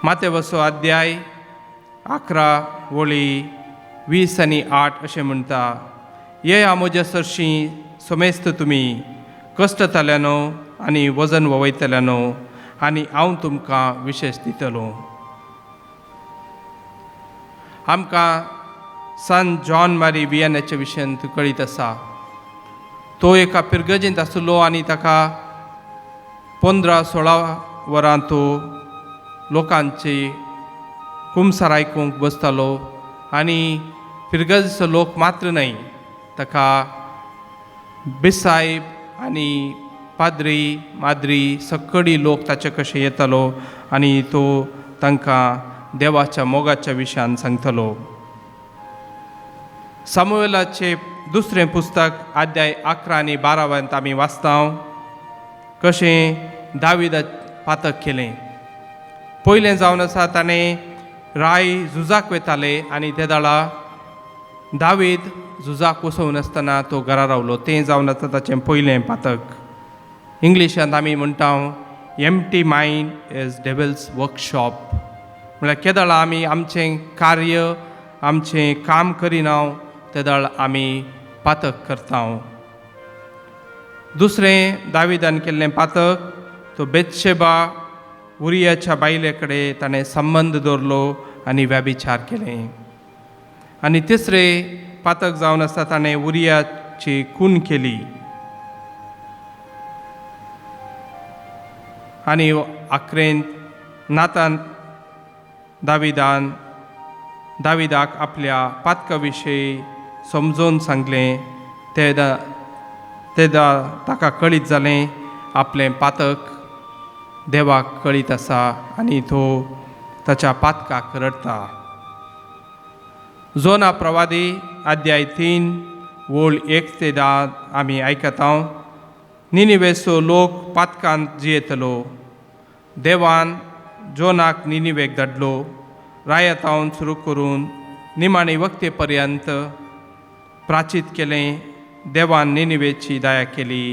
मातेवचो अध्याय 11 वळी 20 आनी 8 अशें म्हणटा, येया म्हज्या सरशीं सोमेस्त तुमी कश्टताल्यानो आनी वजन ववयतल्यानो आनी हांव तुमकां विशेश दितलो. आमकां सान जॉन मारी वियानाच्या विशयान कळीत आसा. तो एका पिरगजींत आसलो आनी ताका 15-16 वरां तो लोकांची कुमसार आयकूंक बसतालो आनी पिरगजीचो लोक मात्र न्हय, ताका बिसायब आनी पाद्री माद्री सक्कडी लोक ताचे कशें येतालो आनी तो तांकां देवाच्या मोगाच्या विशयान सांगतलो. सामुएलाचे दुसरें पुस्तक अध्याय 11 आनी 12 आमी वाचता कशें दाविदा पातक केलें. पयलें जावन आसा ताणें राय झुजाक वयताले आनी त्या दाळा दावीद झुजाक वचून आसतना तो घरा रावलो. तें जावन आसा ताचें पयलें पातक. इंग्लिशांत आमी म्हणटा empty mind is devils workshop. म्हळ्यार केदाळ आमी आमचें कार्य आमचें काम करिना तेदाळ आमी पातक करता. दुसरें दाविदान केल्लें पातक तो बेतशेबा उरियाच्या बायले कडेन ताणें संबंद दवरलो आनी व्याभिचार केलें. आनी तिसरें पातक जावन आसा ताणें उरियाची खून केली. आनी आखरेंत नातान दाविदाक आपल्या पातका विशीं समजोवन सांगलें. तेदा ताका कळीत जालें आपलें पातक देवाक कळीत आसा आनी तो ताच्या पातकाक रडटा. जोना प्रवादी अध्याय 3 वोळ 1 ते 10 आमी आयकता. निनिवेचो लोक पातकांत जियेतलो. देवान जोनाक निनिवेक धाडलो. रायतावन सुरू करून निमाणे वक्ते पर्यंत प्राचीत केलें. देवान निनिवेची दया केली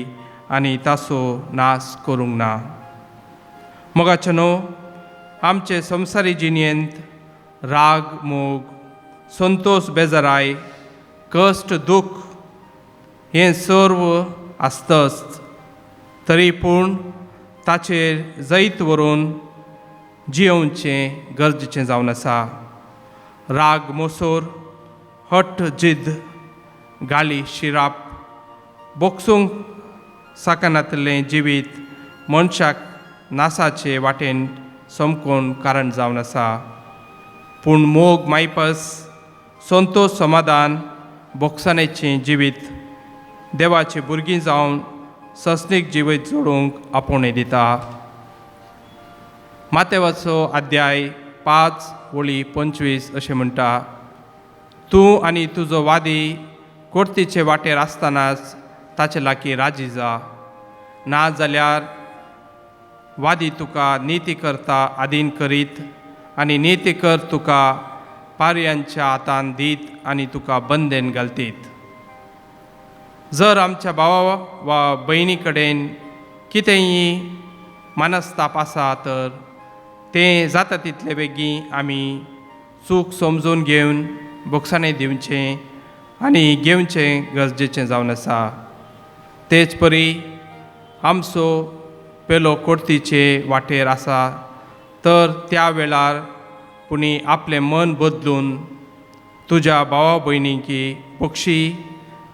आनी ताचो नाश करूंक ना. मोगाचनो, आमचे संवसारी जिणेंत राग मोग, संतोश बेजाराय, कश्ट दूख हें सर्व आसतच. तरी पूण ताचेर जैत व्हरून जियोवचें गरजेचें जावन आसा. राग मोसोर, हट्ट जिद, गाळी शिराप, बोगसूंक साकनातलें जिवीत मनशाक नासाचे वाटेन समकोन कारण जावन आसा. पूण मोग मायपस, संतोश समाधान, बोगसाणेचें जिवीत देवाचें भुरगीं जावन सस्नीक जिवीत जोडूंक आपोवणें दिता. मातेवाचो अध्याय 5 वळी 25 अशें म्हणटा, तूं आनी तुजो वादी कोर्तीचे वाटेर आसतनाच ताचे लागीं राजी जा. ना जाल्यार वादी तुका नीती करता आदीन करीत आनी नीतीकर तुका पारयांच्या हातान दीत आनी तुका बंदेन घालतीत. जर आमच्या भावा वा भयणी कडेन कितेंय मनस्ताप आसा तर तें जाता तितले बेगीन आमी चूक समजून घेवन बोगसाणें दिवचें आनी घेवचें गरजेचें जावन आसा. तेच परी आमचो पेलो कोर्तीचे वाटेर आसा तर त्या वेळार पुणी आपलें मन बदलून तुज्या भावा भयणीकी पक्षी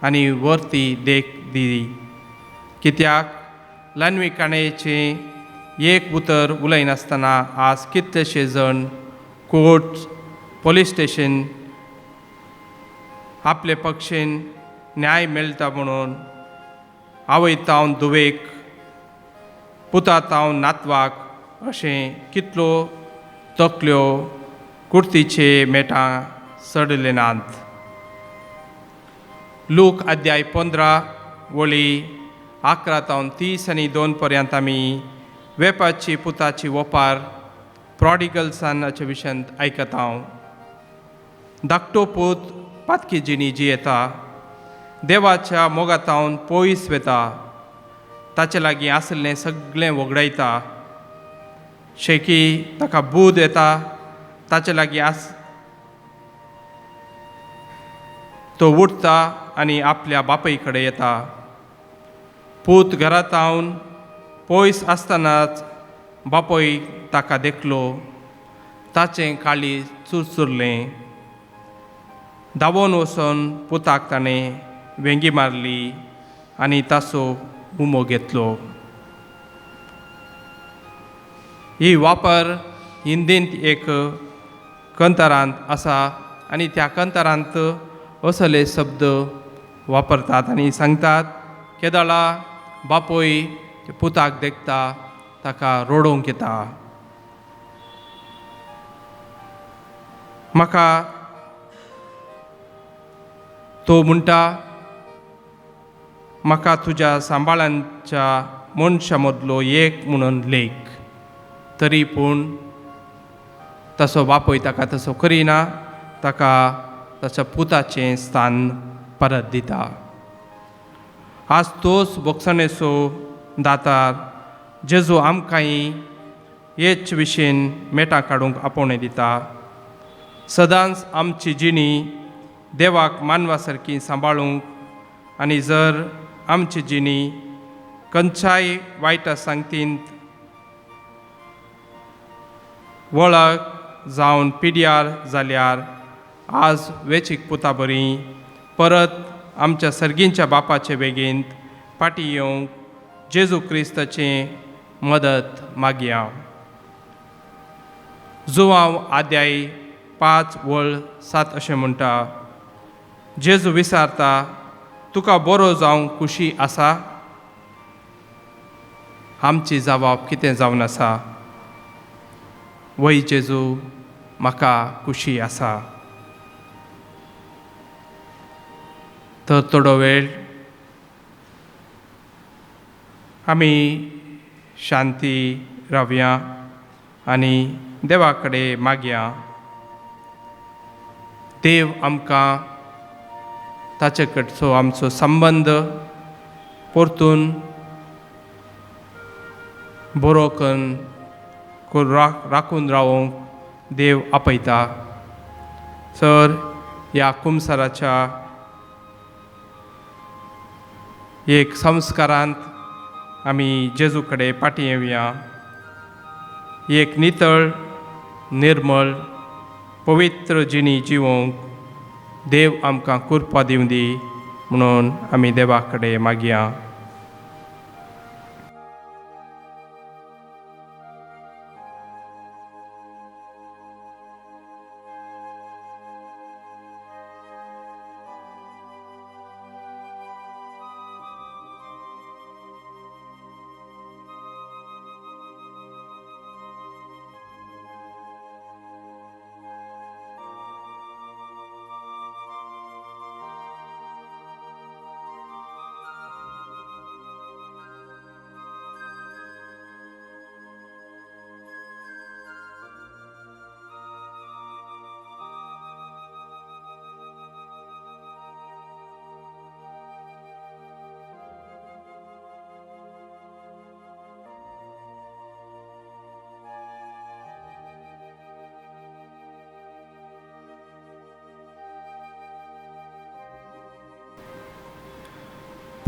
आनी वर्ती देख दी. कित्याक ल्हानविकाणेचें एक उतर उलयनासतना आज कितलेशे जण कोर्ट पुलीस स्टेशन आपले पक्षेन न्याय मेळटा म्हणून आवय तावन धुवेक पुता तावन नातवाक अशें कितलो तकल्यो कुर्तीचे मेटां सडले नात. लूक अध्याय 15 वळी 11-32 पर्यंत आमी वेपाची पुताची वोपार प्रॉडिगल सनाच्या विशयांत आयकता. धाकटो पूत पातकी जिणी जियेता, देवाच्या मोगातावन पयस वेता, ताचे लागीं आसलें सगळें वगडायता. शेकी ताका बूद येता, ताचे लागीं तो उठता आनी आपल्या बापाय कडेन येता. पूत घरांत आवन पयस आसतनाच बापोय ताका देखलो, ताचें काळीज चुरचुरलें. धांवोन वचोन पुताक ताणें वेंगी मारली आनी ताचो उमो घेतलो. ही वापर हिंदींत एक कंतरांत आसा आनी त्या कंतरांत असले शब्द वापरतात आनी सांगतात केदळा बापोय पुताक देखता ताका रोडोवंक येता. म्हाका तो म्हणटा, म्हाका तुज्या सांबाळांच्या मनशा मदलो एक म्हणून लेख. तरी पूण तसो बापोय ताका तसो करिना, ताका ताच्या पुताचें स्थान परत दिता. आज तोच बोगसणेचो दातार जेजू आमकांय हेच विशेन मेटां काडूंक आपोवणें दिता. सदांच आमची जिणी देवाक मानवा सारकी सांबाळूंक आनी जर आमची जिणी खंयच्याय वायटा सांगतींत वळख जावन पिड्यार जाल्यार आज वेचीक पुता बरी परत आमच्या सर्गींच्या बापाचे बेगीन फाटीं येवंक जेजू क्रिस्ताचें मदत मागया. जुवांव अध्याय 5:7 अशें म्हणटा, जेजू विचारता, तुका बरो जावंक खुशी आसा? आमची जबाब कितें जावन आसा? वय जेजू, म्हाका खुशी आसा. तर थोडो वेळ आमी शांती रावया आनी देवा कडेन मागया. देव आमकां ताचे कडचो आमचो संबंद परतून बरो करून राखून रावोंक देव आपयता. सर ह्या कुमसाराच्या एक संस्कारांत आमी जेजू कडेन फाटीं येवया. एक नितळ निर्मळ पवित्र जिणी जिवोंक देव आमकां कृपा दिवं दी म्हणून आमी देवा कडेन मागया.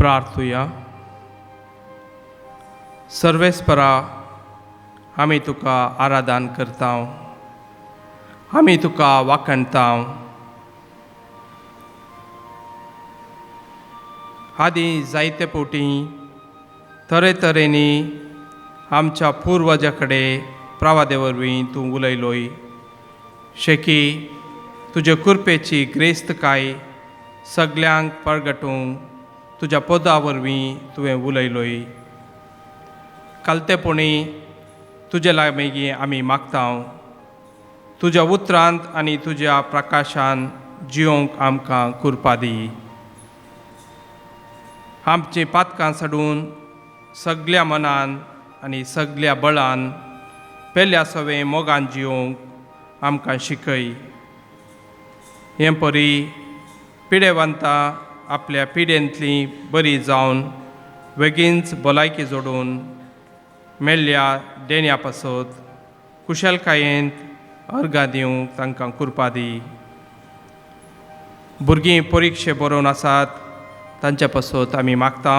प्रार्थुया. सर्वेस्परा, आमी तुका आराधन करता, आमी तुका वाखणता. आदी जायते पोटी तरेतरेनी आमच्या पुर्वजा कडेन प्रवादे वरवीं तूं उलयलोय. शेकी तुजे कृपेची ग्रेस्तकाय सगल्यांक परगटूंक तुज्या पदा वरवीं तुवें उलयलोय. कालतेपणी तुजे लागीं आमी मागता. तुज्या उतरांत आनी तुज्या प्रकाशान जियोंक आमकां कृपा दी. आमचीं पातकां सोडून सगल्या मनान आनी सगल्या बळान पेल्या सवें मोगान जियोंक आमकां शिकय. हें परी पिडेवंतां आपल्या पिडेंतलीं बरी जावन बेगीनच भलायकी जोडून मेल्ल्या देण्या पासत कुशलकायेंत अर्गां दिवंक तांकां कृपा दी. भुरगीं परिक्षे बरोवन आसात तांचे पासत आमी मागता.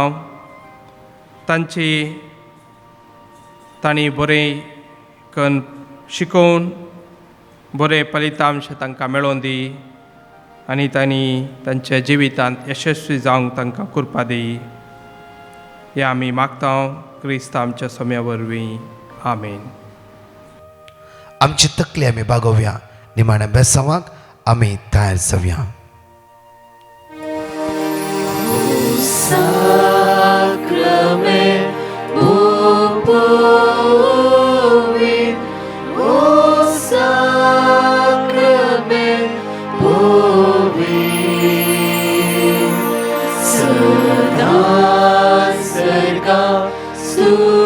तांणी बरें करून शिकोवन बरें फलितांश तांकां मेळोवन दी आनी तांणी तांच्या जिवितांत यशस्वी जावंक तांकां कृपा दी. हें आमी मागता क्रिस्त आमच्या सोम्या वरवीं. आमेन. आमची तकली आमी बागोवया. निमाण्या बेसांवाक आमी तयार जावया. Sacrament, povit, o sacrament, povit, sada serga studivaum,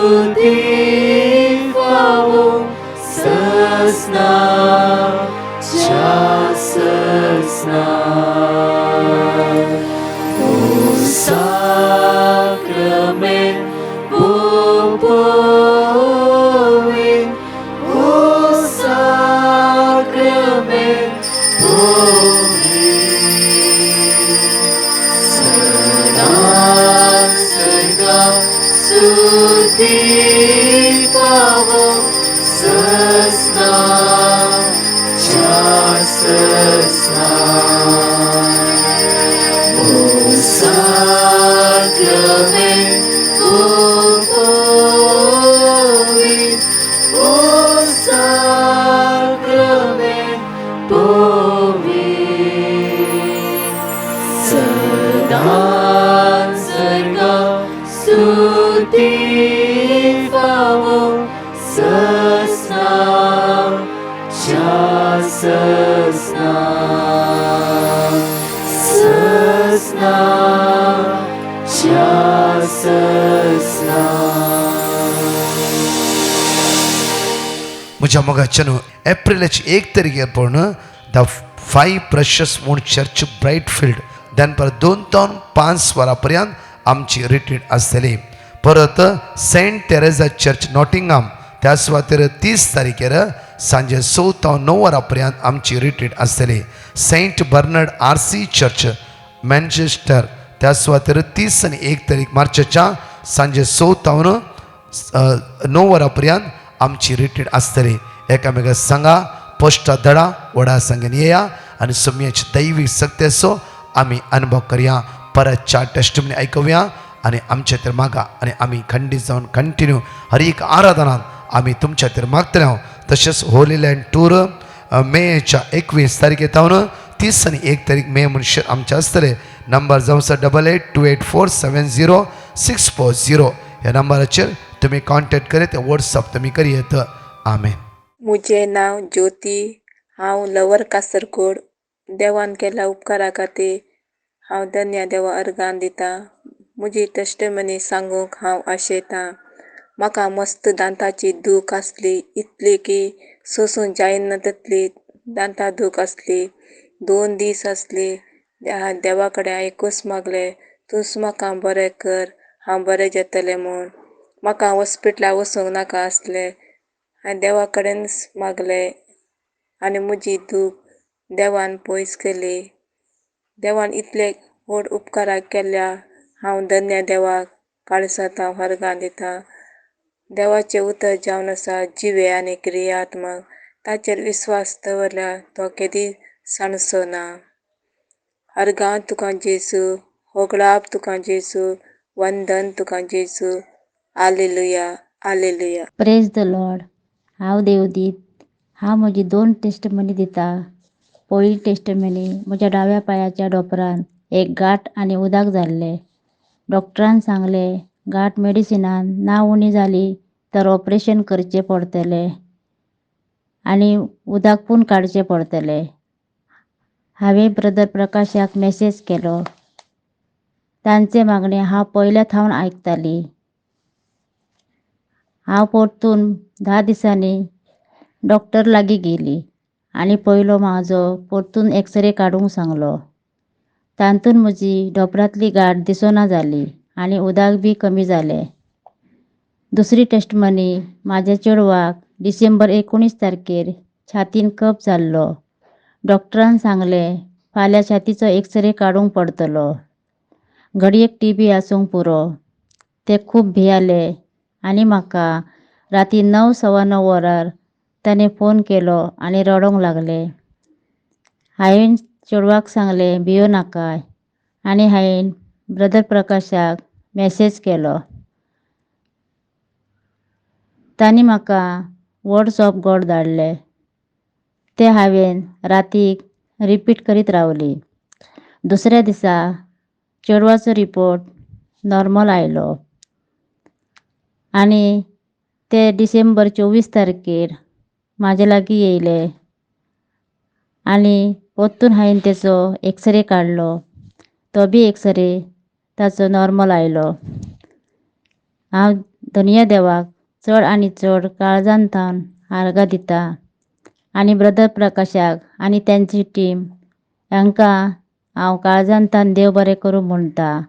sasna, chasasna. Sacrament, povit, o sacrament, povit, sada serga studivaum, sasna, chasasna. Sacrament, povit, o sacrament, povit, sada serga studivaum, sasna, chasasna. Sasna, chasasna. म्हज्या मोगाच्यान एप्रिलाची 1 तारीखेर पूण the 5 प्रशस moon church ब्रायटफिल्ड दनपार 2 ते 5 वरां पर्यंत आमची retreat आसतली. परत Saint Teresa church नॉटिंगाम त्या सुवातेर 30 तारीखेर सांजे 6 ते 9 वरां पर्यंत आमची रिट्रीट आसतली. Saint Bernard RC church Manchester त्या सुवातेर 30 आनी 1 तारीख मार्चाच्या सांजे 6 ते 9 वरां पर्यंत आमची रिट्रीट आसतली. एकामेकाक सांगा, पोस्टा धडा, वडा सांगेन येया आनी सोम्याची दैवीक सक्तेचो आमी अनुभव करया. परत 4 टेस्टमनी आयकुया आनी आमच्या खातीर मागा आनी आमी खंडीत जावन कंटिन्यू हर एक आराधनांत आमी तुमच्या खातीर मागतले. तशेंच होली लँड टूर मेच्या 21 तारखे तावन 30 आनी 1 तारीख मे म्हणून आमचे आसतले. नंबर जावन आसा 8828470640. ह्या नंबराचेर तुमी कॉन्टॅक्ट करीत वॉट्सअप तुमी करियेत. आमेन. मुझे नाव ज्योती. हांव लवर कासरकोड. देवान केल्या उपकारा खातीर हांव धन्य देवा अर्गान दिता. म्हजी टेस्टमनी सांगूंक हांव आशेतां. म्हाका मस्त दांताची दूख आसली, इतली की सोंसूं जायना तितली दांतां दूख आसली. 2 दीस आसली. देवा कडेन आयकूच मागलें, तूंच म्हाका बरें कर, हांव बरें जातलें म्हूण. म्हाका हॉस्पिटलाक वचूंक नाका आसलें. हांवें देवा कडेनच मागलें आनी म्हजी दूख देवान पयस केली. देवान इतले व्हड उपकाराक केल्या हांव धन्य देवाक काळसात हांव अर्गां दिता. देवाचें उतर जावन आसा जिवे आनी क्रियात्मक. ताचेर विस्वास दवरल्यार तो केदी सणसो ना. अर्गां तुका जेसू, होगळाप तुका जेसू, वंदन तुका जेसू. आलेलुया, आलेलुया. Praise the lord. हांव देवदीत. हांव म्हजी 2 टेस्टमनी दिता. पयली टेस्टमनी म्हज्या डाव्या पांयाच्या डोपरान एक गांठ आनी उदक जाल्लें. डॉक्टरान सांगलें गांठ मेडिसिनान ना उणी जाली तर ऑपरेशन करचें पडटलें आनी उदक पूण काडचें पडटलें. हांवें ब्रदर प्रकाशाक मॅसेज केलो. तांचे मागणें हांव पयल्याच हांव आयकताली. हांव परतून 10 दिसांनी डॉक्टर लागीं गेली आनी पयलो म्हाजो परतून एक्सरे काडूंक सांगलो. तातूंत म्हजी डोपरांतली गांठ दिसना जाली आनी उदक बी कमी जालें. दुसरी टेस्टमनी म्हाज्या चेडवाक डिसेंबर 19 तारखेर छातीन कप जाल्लो. डॉक्टरान सांगलें फाल्यां छातीचो एक्सरे काडूंक पडटलो. घडयेक TB आसूंक पुरो. ते खूब भियाले आनी म्हाका राती 9:15 वरार ताणें फोन केलो आनी रडोंक लागलें. हांवें चेडवाक सांगलें भियो नाकाय आनी हांवें ब्रदर प्रकाशाक मॅसेज केलो. तांणी म्हाका वर्ड्स ऑफ गॉड धाडले. ते हांवें रातीक रिपीट करीत रावली. दुसऱ्या दिसा चेडवाचो रिपोर्ट नॉर्मल आयलो आनी ते डिसेंबर 24 तारखेर म्हाजे लागीं येयले आनी परतून हांवें तेचो एक्सरे काडलो. तो बी एक्सरे ताचो नॉर्मल आयलो. हांव धन्य देवाक चड आनी चड काळजांतल्यान आर्गां दिता आनी ब्रदर प्रकाशाक आनी तांची टीम हांकां हांव काळजांतल्यान देव बरें करूं म्हणटा.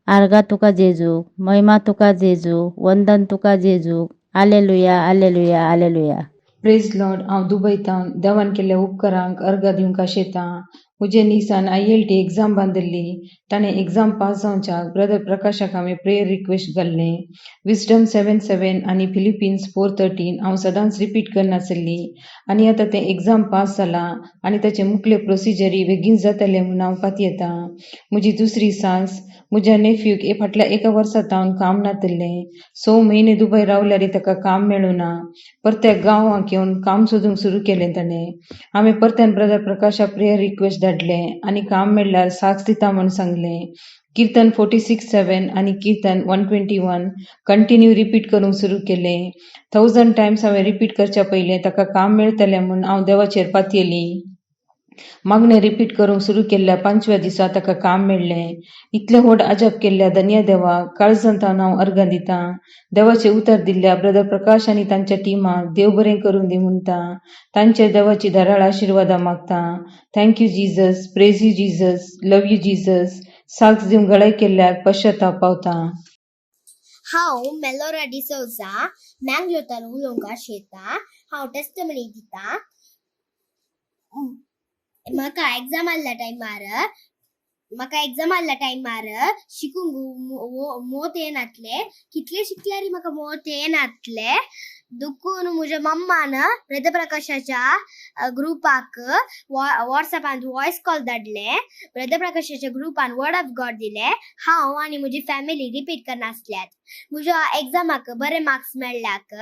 आर्गां तुका जेजूक, महिमा तुका जेजूक, वंदन तुका जेजूक. आलेलुया, आलेलुया, आलेलुया. Praise Lord. हांव दुबयतां देवान केल्ल्या उपकारांक अर्घ दिवंक आशेतां. म्हजे निसान IELT एग्जाम बांदिल्ली. ताणें एग्जाम पास जावच्याक ब्रदर प्रकाशाक हांवें प्रेयर रिक्वेस्ट घाल्लें. विजडम 7:7 आनी फिलिपिन्स 4:13 हांव सदांच रिपीट करनासली आनी आतां तें एग्जाम पास जालां आनी ताचे मुखले प्रोसिजरी बेगीन जातले म्हूण हांव पातयेतां. म्हजी दुसरी सास म्हज्या नेफ्यूक फाटल्या 1 वर्सांतावन काम नातल्लें. 6 म्हयने दुबय रावल्यारय ताका काम मेळूना. परत्या गांवांक येवन काम सोदूंक सुरू केलें ताणें. हांवें परत्यान ब्रदर प्रकाशाक प्रेयर रिक्वेस्ट धाडलें आनी काम मेळ्ळ्यार साक्ष दिता म्हूण सांगलें. कीर्तन 46:7 आनी कीर्तन 121 कंटिन्यू रिपीट करूंक सुरू केलें. 1000 टायम्स हांवें रिपीट करच्या पयलें ताका काम मेळटलें म्हूण हांव देवाचेर पातयेली. मागणें रिपीट करूंक सुरू केल्ल्या 5व्या दिसा ताका काम मेळ्ळें. इतलें व्हड अजाप केल्ल्या धन्य देवाक काळजांतल्यान हांव अर्घ दितां. देवाचें उतर दिल्ल्या ब्रदर प्रकाश आनी तांच्या टिमाक देव बरें करूं दी म्हणटा. तांचेर देवाची धाराळ आशिर्वादां मागतां. Thank you Jesus, praise you Jesus, love you Jesus. साक्ष दिवंक गळाय केल्ल्याक पश्चाताप पावतां. हांव मेलोरा डिसौजा मँगलोरांतल्यान उलोवंक आशेतां. हांव टेस्टमनी दितां. म्हाका एग्जाम आसल्या टायमार शिकूंक मोत येनातले. कितले शिकल्यार म्हाका मोत येनातले. दुखून म्हज्या मम्मान ब्रदर प्रकाशाच्या ग्रुपाक व्हॉट्सॅपान वॉयस कॉल धाडले. ब्रदर प्रकाशाच्या ग्रुपान वर्ड ऑफ गॉड दिले. हांव आनी म्हजी फॅमिली रिपीट करनासल्यात. म्हज्या एग्जामाक बरे मार्क्स मेळ्ळ्याक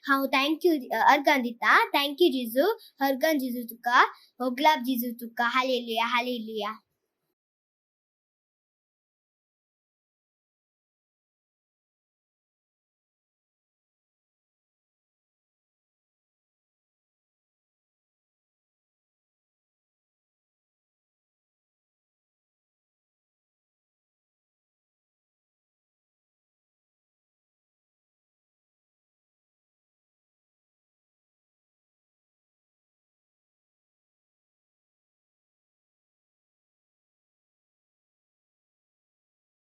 हांव थँक्यू अर्गां दितां. थँक्यू जिजू, अर्गां जिजू तुका, होगलाप जिजू तुका. हालेलुया, हालेलुया.